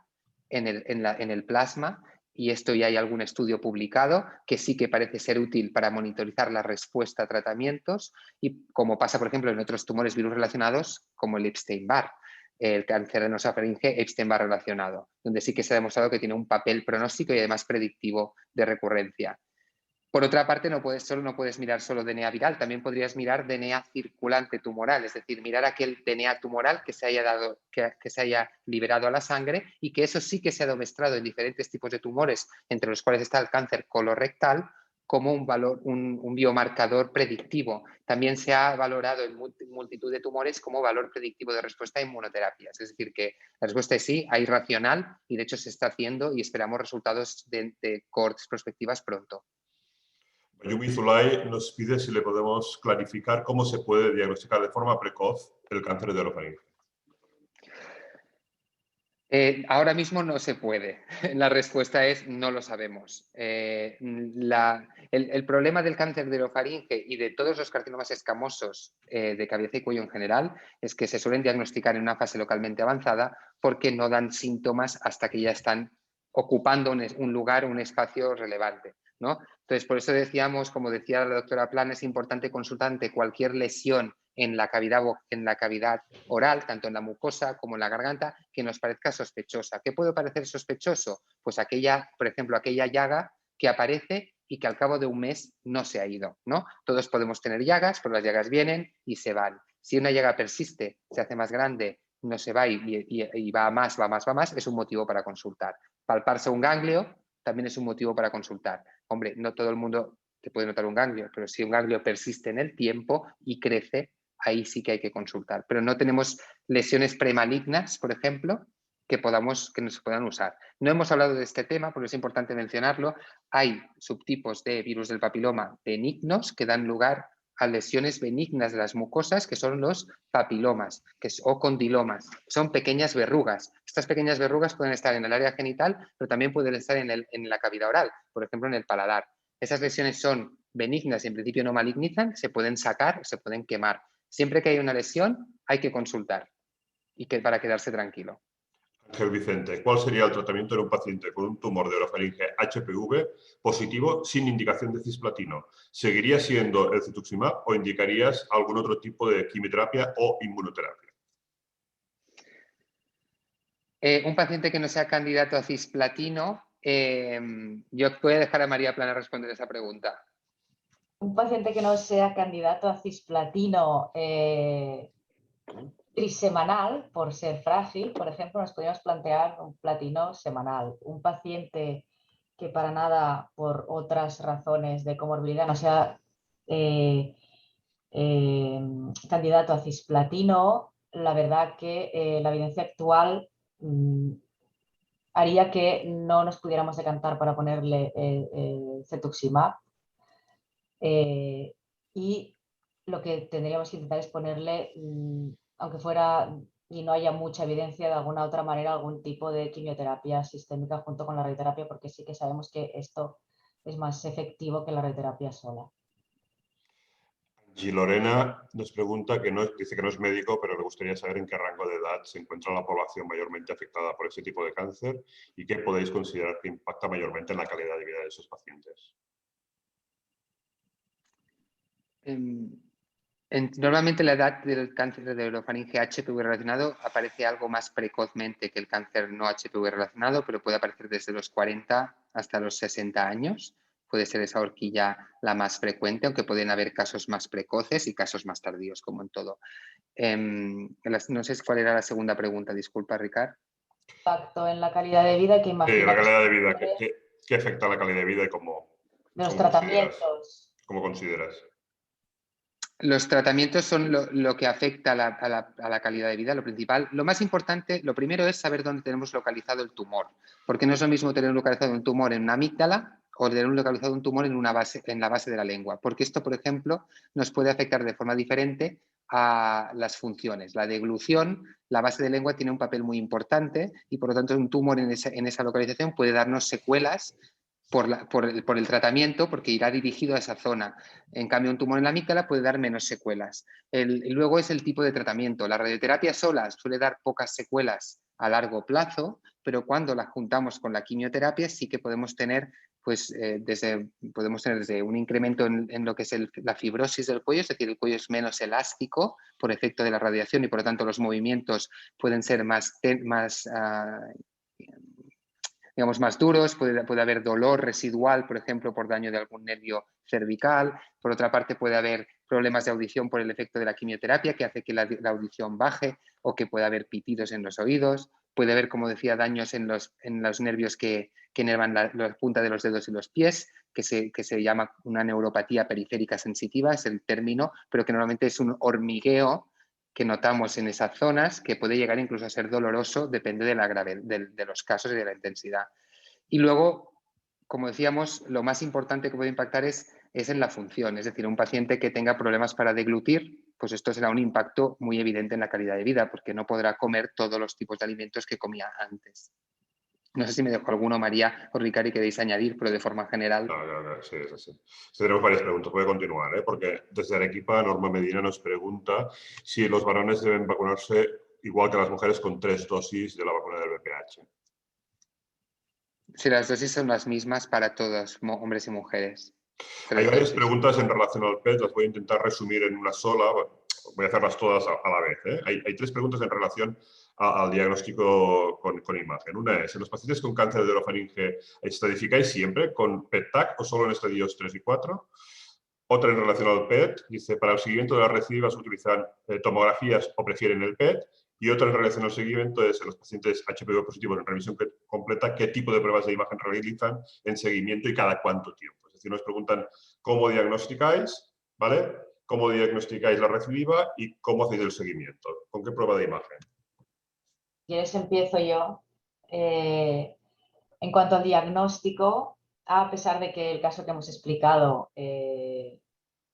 en el plasma, y esto ya hay algún estudio publicado que sí que parece ser útil para monitorizar la respuesta a tratamientos, y como pasa, por ejemplo, en otros tumores virus relacionados, como el Epstein-Barr, el cáncer de nasofaringe Epstein-Barr relacionado, donde sí que se ha demostrado que tiene un papel pronóstico y además predictivo de recurrencia. Por otra parte, no puedes mirar solo DNA viral, también podrías mirar DNA circulante tumoral, es decir, mirar aquel DNA tumoral que se haya liberado a la sangre, y que eso sí que se ha demostrado en diferentes tipos de tumores, entre los cuales está el cáncer colorectal, como un biomarcador predictivo. También se ha valorado en multitud de tumores como valor predictivo de respuesta a inmunoterapias. Es decir, que la respuesta es sí, hay racional, y de hecho se está haciendo y esperamos resultados de cohortes prospectivas pronto. Mayumi Zulay nos pide si le podemos clarificar cómo se puede diagnosticar de forma precoz el cáncer de orofaringe. Ahora mismo no se puede. La respuesta es no lo sabemos. El problema del cáncer de orofaringe y de todos los carcinomas escamosos de cabeza y cuello en general es que se suelen diagnosticar en una fase localmente avanzada porque no dan síntomas hasta que ya están ocupando un lugar, un espacio relevante, ¿no? Entonces, por eso decíamos, como decía la doctora Plana, es importante consultar ante cualquier lesión en la cavidad oral, tanto en la mucosa como en la garganta, que nos parezca sospechosa. ¿Qué puede parecer sospechoso? Pues por ejemplo, aquella llaga que aparece y que al cabo de un mes no se ha ido, ¿no? Todos podemos tener llagas, pero las llagas vienen y se van. Si una llaga persiste, se hace más grande, no se va y va más, es un motivo para consultar. Palparse un ganglio también es un motivo para consultar. Hombre, no todo el mundo te puede notar un ganglio, pero si un ganglio persiste en el tiempo y crece, ahí sí que hay que consultar. Pero no tenemos lesiones premalignas, por ejemplo, que no se puedan usar. No hemos hablado de este tema, porque es importante mencionarlo. Hay subtipos de virus del papiloma benignos que dan lugar a lesiones benignas de las mucosas, que son los papilomas o condilomas. Son pequeñas verrugas. Estas pequeñas verrugas pueden estar en el área genital, pero también pueden estar en la cavidad oral, por ejemplo, en el paladar. Esas lesiones son benignas y en principio no malignizan, se pueden sacar, se pueden quemar. Siempre que hay una lesión, hay que consultar para quedarse tranquilo. Ángel Vicente, ¿cuál sería el tratamiento en un paciente con un tumor de orofaringe HPV positivo sin indicación de cisplatino? ¿Seguiría siendo el cetuximab o indicarías algún otro tipo de quimioterapia o inmunoterapia? Un paciente que no sea candidato a cisplatino, yo voy a dejar a María Plana responder esa pregunta. Un paciente que no sea candidato a cisplatino trisemanal, por ser frágil, por ejemplo, nos podríamos plantear un platino semanal. Un paciente que para nada, por otras razones de comorbilidad, no sea candidato a cisplatino, la verdad que la evidencia actual haría que no nos pudiéramos decantar para ponerle cetuximab. Y lo que tendríamos que intentar es ponerle, aunque fuera y no haya mucha evidencia, de alguna otra manera algún tipo de quimioterapia sistémica junto con la radioterapia, porque sí que sabemos que esto es más efectivo que la radioterapia sola. Y Lorena nos pregunta, dice que no es médico, pero le gustaría saber en qué rango de edad se encuentra la población mayormente afectada por ese tipo de cáncer y qué podéis considerar que impacta mayormente en la calidad de vida de esos pacientes. Normalmente la edad del cáncer de orofaringe HPV relacionado aparece algo más precozmente que el cáncer no HPV relacionado, pero puede aparecer desde los 40 hasta los 60 años. Puede ser esa horquilla la más frecuente, aunque pueden haber casos más precoces y casos más tardíos, como en todo. No sé cuál era la segunda pregunta, disculpa, Ricard. Impacto en la calidad de vida que Sí, imagino la que calidad de vida. ¿Qué afecta a la calidad de vida y de los tratamientos. cómo consideras? Los tratamientos son lo que afecta a la calidad de vida, lo principal. Lo más importante, lo primero es saber dónde tenemos localizado el tumor, porque no es lo mismo tener localizado un tumor en una amígdala o tener localizado un tumor en la base de la lengua, porque esto, por ejemplo, nos puede afectar de forma diferente a las funciones. La deglución, la base de lengua tiene un papel muy importante y, por lo tanto, un tumor en esa localización puede darnos secuelas por el tratamiento, porque irá dirigido a esa zona. En cambio, un tumor en la amígdala puede dar menos secuelas. Luego es el tipo de tratamiento. La radioterapia sola suele dar pocas secuelas a largo plazo, pero cuando la juntamos con la quimioterapia sí que podemos tener, desde un incremento en lo que es la fibrosis del cuello, es decir, el cuello es menos elástico por efecto de la radiación y por lo tanto los movimientos pueden ser más duros, puede haber dolor residual, por ejemplo, por daño de algún nervio cervical. Por otra parte, puede haber problemas de audición por el efecto de la quimioterapia, que hace que la audición baje, o que puede haber pitidos en los oídos. Puede haber, como decía, daños en los nervios que inervan la punta de los dedos y los pies, que se llama una neuropatía periférica sensitiva, es el término, pero que normalmente es un hormigueo que notamos en esas zonas, que puede llegar incluso a ser doloroso, depende de la gravedad de los casos y de la intensidad. Y luego, como decíamos, lo más importante que puede impactar es en la función, es decir, un paciente que tenga problemas para deglutir, pues esto será un impacto muy evidente en la calidad de vida, porque no podrá comer todos los tipos de alimentos que comía antes. No sé si me dejo alguno, María o Ricard, y queréis añadir, pero de forma general. No, sí, es así. Sí, tenemos varias preguntas, puede continuar, porque desde Arequipa, Norma Medina nos pregunta si los varones deben vacunarse igual que las mujeres con 3 dosis de la vacuna del VPH. Si las dosis son las mismas para todos, hombres y mujeres. Hay varias preguntas en relación al PET, las voy a intentar resumir en una sola, voy a hacerlas todas a la vez. Hay 3 preguntas en relación al diagnóstico con imagen. Una es, ¿en los pacientes con cáncer de orofaringe estadificáis siempre con PET-TAC o solo en estadios 3 y 4? Otra en relación al PET, dice, para el seguimiento de las recidivas utilizan tomografías o prefieren el PET. Y otra en relación al seguimiento es, en los pacientes HPV positivos en revisión completa, ¿qué tipo de pruebas de imagen realizan en seguimiento y cada cuánto tiempo? Es decir, nos preguntan cómo diagnosticáis, ¿vale? Cómo diagnosticáis la recidiva y cómo hacéis el seguimiento. ¿Con qué prueba de imagen? ¿Quieres empiezo yo? En cuanto al diagnóstico, a pesar de que el caso que hemos explicado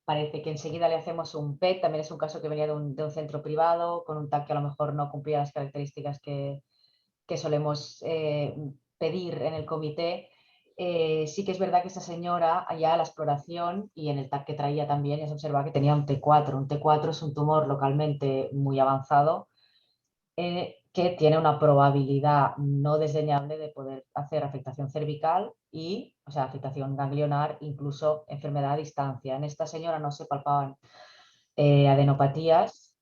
parece que enseguida le hacemos un PET, también es un caso que venía de un centro privado, con un TAC que a lo mejor no cumplía las características que solemos pedir en el comité. Sí que es verdad que esta señora, allá a la exploración y en el TAC que traía también, ya se observaba que tenía un T4. Un T4 es un tumor localmente muy avanzado que tiene una probabilidad no desdeñable de poder hacer afectación cervical y, o sea, afectación ganglionar, incluso enfermedad a distancia. En esta señora no se palpaban adenopatías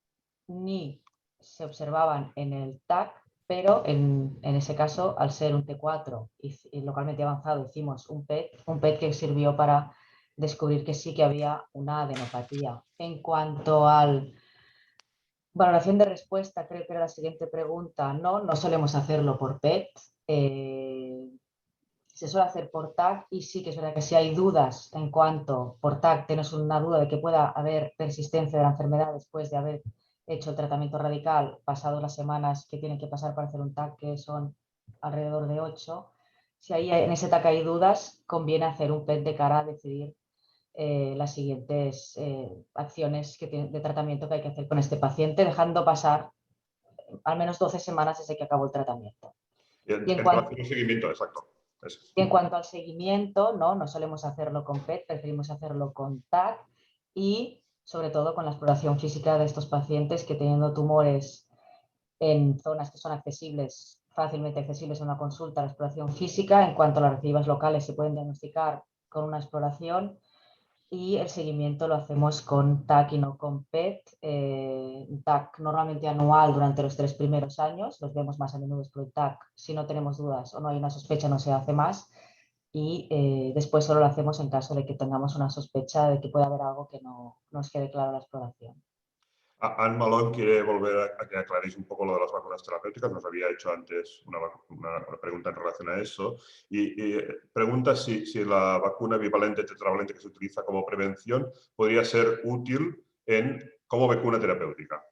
ni se observaban en el TAC, pero en ese caso, al ser un T4 y localmente avanzado, hicimos un PET que sirvió para descubrir que sí que había una adenopatía. En cuanto al valoración de respuesta, creo que era la siguiente pregunta. No solemos hacerlo por PET. Se suele hacer por TAC y sí que es verdad que si hay dudas en cuanto por TAC tienes una duda de que pueda haber persistencia de la enfermedad después de haber hecho el tratamiento radical, pasado las semanas que tienen que pasar para hacer un TAC, que son alrededor de 8, si ahí en ese TAC hay dudas, conviene hacer un PET de cara a decidir las siguientes acciones de tratamiento que hay que hacer con este paciente, dejando pasar al menos 12 semanas desde que acabó el tratamiento. Y en relación al seguimiento, exacto. Y en cuanto al seguimiento, no solemos hacerlo con PET, preferimos hacerlo con TAC y sobre todo con la exploración física de estos pacientes que teniendo tumores en zonas que son accesibles, fácilmente accesibles a una consulta, la exploración física, en cuanto a las recidivas locales se pueden diagnosticar con una exploración y el seguimiento lo hacemos con TAC y no con PET. TAC normalmente anual durante los 3 primeros años, los vemos más a menudo por el TAC, si no tenemos dudas o no hay una sospecha no se hace más y después solo lo hacemos en caso de que tengamos una sospecha de que puede haber algo que no nos quede claro en la exploración. Anne Malone quiere volver a que aclaréis un poco lo de las vacunas terapéuticas. Nos había hecho antes una pregunta en relación a eso. Y pregunta si la vacuna bivalente tetravalente que se utiliza como prevención podría ser útil como vacuna terapéutica.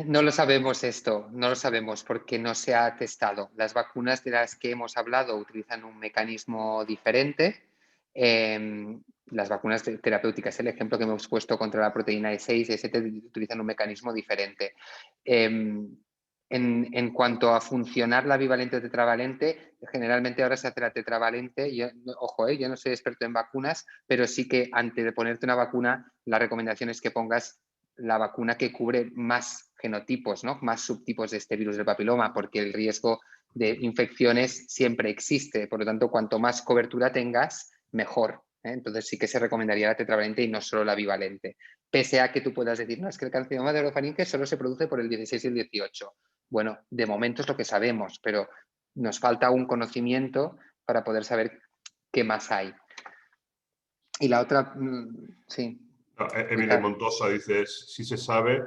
No lo sabemos esto, no lo sabemos porque no se ha testado. Las vacunas de las que hemos hablado utilizan un mecanismo diferente. Las vacunas terapéuticas, el ejemplo que hemos puesto contra la proteína E6, E7 utilizan un mecanismo diferente. En cuanto a funcionar la bivalente o tetravalente, generalmente ahora se hace la tetravalente. Ojo, yo no soy experto en vacunas, pero sí que antes de ponerte una vacuna, la recomendación es que pongas la vacuna que cubre más genotipos, ¿no? Más subtipos de este virus del papiloma, porque el riesgo de infecciones siempre existe. Por lo tanto, cuanto más cobertura tengas, mejor. Entonces sí que se recomendaría la tetravalente y no solo la bivalente. Pese a que tú puedas decir, no, es que el carcinoma de orofaringe solo se produce por el 16 y el 18. Bueno, de momento es lo que sabemos, pero nos falta un conocimiento para poder saber qué más hay. Y la otra, sí. Emily Montosa dice, si se sabe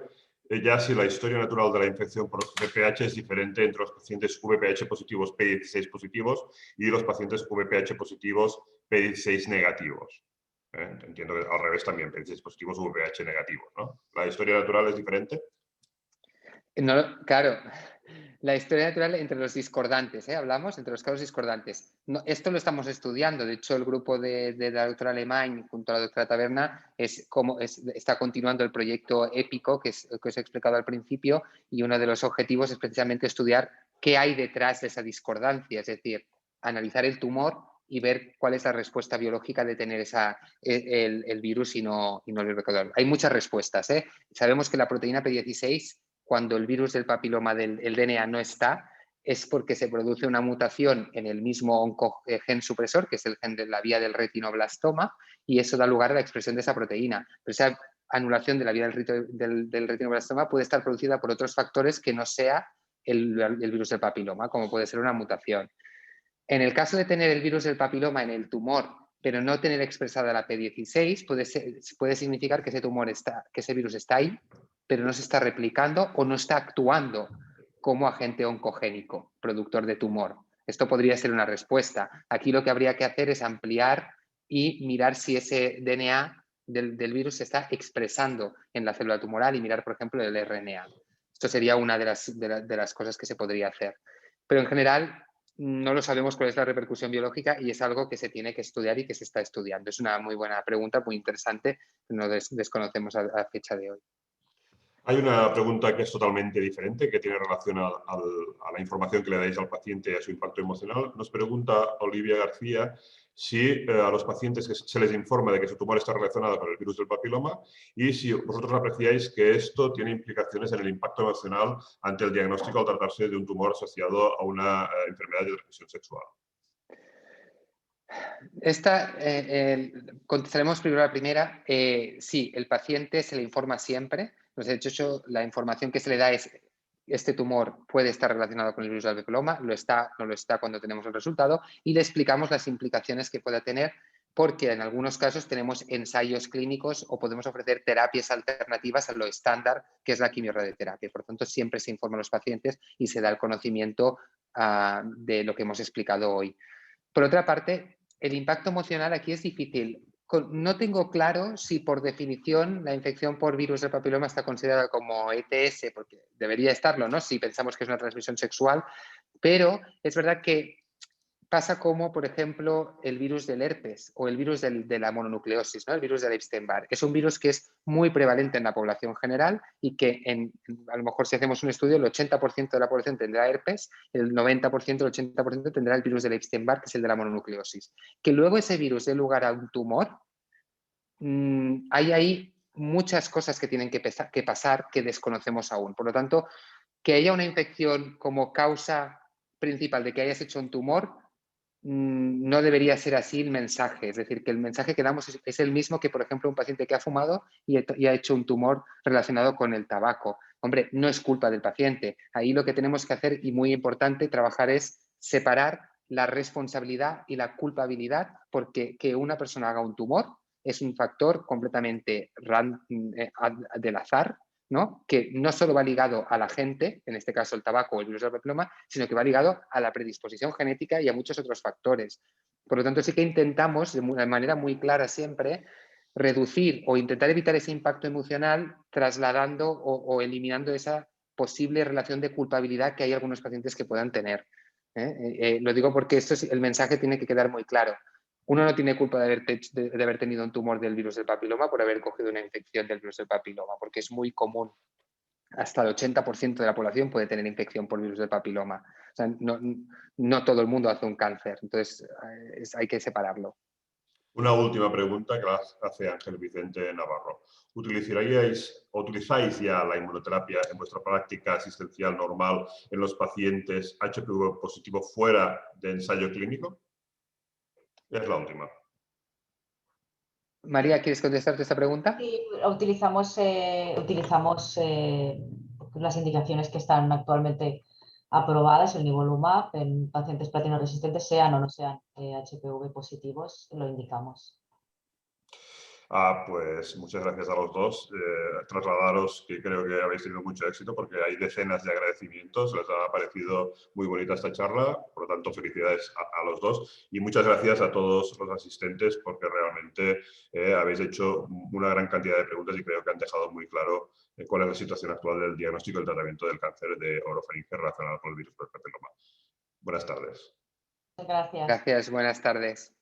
ya si la historia natural de la infección por VPH es diferente entre los pacientes VPH positivos P16 positivos y los pacientes VPH positivos P16 negativos. Entiendo que al revés también, P16 positivos VPH negativos, ¿no? ¿La historia natural es diferente? No, claro, la historia natural entre los discordantes, hablamos entre los casos discordantes. No, esto lo estamos estudiando, de hecho el grupo de la doctora Alemán junto a la doctora Taberna está continuando el proyecto EPICO que os he explicado al principio y uno de los objetivos es precisamente estudiar qué hay detrás de esa discordancia, es decir, analizar el tumor y ver cuál es la respuesta biológica de tener el virus y no el virus. Hay muchas respuestas. Sabemos que la proteína P16 cuando el virus del papiloma del DNA no está, es porque se produce una mutación en el mismo oncogen supresor, que es el gen de la vía del retinoblastoma, y eso da lugar a la expresión de esa proteína. Pero esa anulación de la vía del retinoblastoma puede estar producida por otros factores que no sea el virus del papiloma, como puede ser una mutación. En el caso de tener el virus del papiloma en el tumor, pero no tener expresada la P16, puede significar que ese virus está ahí, pero no se está replicando o no está actuando como agente oncogénico, productor de tumor. Esto podría ser una respuesta. Aquí lo que habría que hacer es ampliar y mirar si ese DNA del virus se está expresando en la célula tumoral y mirar, por ejemplo, el RNA. Esto sería una de las cosas que se podría hacer. Pero en general no lo sabemos cuál es la repercusión biológica y es algo que se tiene que estudiar y que se está estudiando. Es una muy buena pregunta, muy interesante, no desconocemos a fecha de hoy. Hay una pregunta que es totalmente diferente, que tiene relación a la información que le dais al paciente y a su impacto emocional. Nos pregunta Olivia García si a los pacientes se les informa de que su tumor está relacionado con el virus del papiloma y si vosotros apreciáis que esto tiene implicaciones en el impacto emocional ante el diagnóstico al tratarse de un tumor asociado a una enfermedad de transmisión sexual. Contestaremos primero la primera. Sí, el paciente se le informa siempre. De hecho, la información que se le da es este tumor puede estar relacionado con el virus del papiloma, no lo está cuando tenemos el resultado y le explicamos las implicaciones que pueda tener porque en algunos casos tenemos ensayos clínicos o podemos ofrecer terapias alternativas a lo estándar que es la quimiorradioterapia. Por lo tanto, siempre se informa a los pacientes y se da el conocimiento de lo que hemos explicado hoy. Por otra parte, el impacto emocional aquí es difícil. No tengo claro si por definición la infección por virus del papiloma está considerada como ETS, porque debería estarlo, ¿no? Si pensamos que es una transmisión sexual, pero es verdad que pasa como, por ejemplo, el virus del herpes o el virus de la mononucleosis, ¿no? El virus del Epstein-Barr. Es un virus que es muy prevalente en la población general y que a lo mejor si hacemos un estudio el 80% de la población tendrá herpes, el 90%, el 80% tendrá el virus del Epstein-Barr, que es el de la mononucleosis. Que luego ese virus dé lugar a un tumor hay ahí muchas cosas que tienen que pasar que desconocemos aún. Por lo tanto, que haya una infección como causa principal de que hayas hecho un tumor, no debería ser así el mensaje. Es decir, que el mensaje que damos es el mismo que, por ejemplo, un paciente que ha fumado y ha hecho un tumor relacionado con el tabaco. Hombre, no es culpa del paciente. Ahí lo que tenemos que hacer, y muy importante, trabajar es separar la responsabilidad y la culpabilidad, porque que una persona haga un tumor es un factor completamente del azar, ¿no? Que no solo va ligado a la gente, en este caso el tabaco o el virus del papiloma, sino que va ligado a la predisposición genética y a muchos otros factores. Por lo tanto, sí que intentamos, de manera muy clara siempre, reducir o intentar evitar ese impacto emocional trasladando o eliminando esa posible relación de culpabilidad que hay algunos pacientes que puedan tener. Lo digo porque el mensaje tiene que quedar muy claro. Uno no tiene culpa de haber tenido un tumor del virus del papiloma por haber cogido una infección del virus del papiloma, porque es muy común. Hasta el 80% de la población puede tener infección por virus del papiloma. O sea, no todo el mundo hace un cáncer, entonces hay que separarlo. Una última pregunta que la hace Ángel Vicente Navarro. ¿Utilizáis ya la inmunoterapia en vuestra práctica asistencial normal en los pacientes HPV positivo fuera de ensayo clínico? Es la última. María, ¿quieres contestarte esta pregunta? Sí, utilizamos las indicaciones que están actualmente aprobadas, el nivolumab, en pacientes platino resistentes, sean o no sean HPV positivos, lo indicamos. Pues muchas gracias a los dos. Trasladaros que creo que habéis tenido mucho éxito porque hay decenas de agradecimientos. Les ha parecido muy bonita esta charla. Por lo tanto, felicidades a los dos. Y muchas gracias a todos los asistentes porque realmente habéis hecho una gran cantidad de preguntas y creo que han dejado muy claro cuál es la situación actual del diagnóstico y el tratamiento del cáncer de orofaringe relacionado con el virus del papiloma. Buenas tardes. Gracias. Gracias, buenas tardes.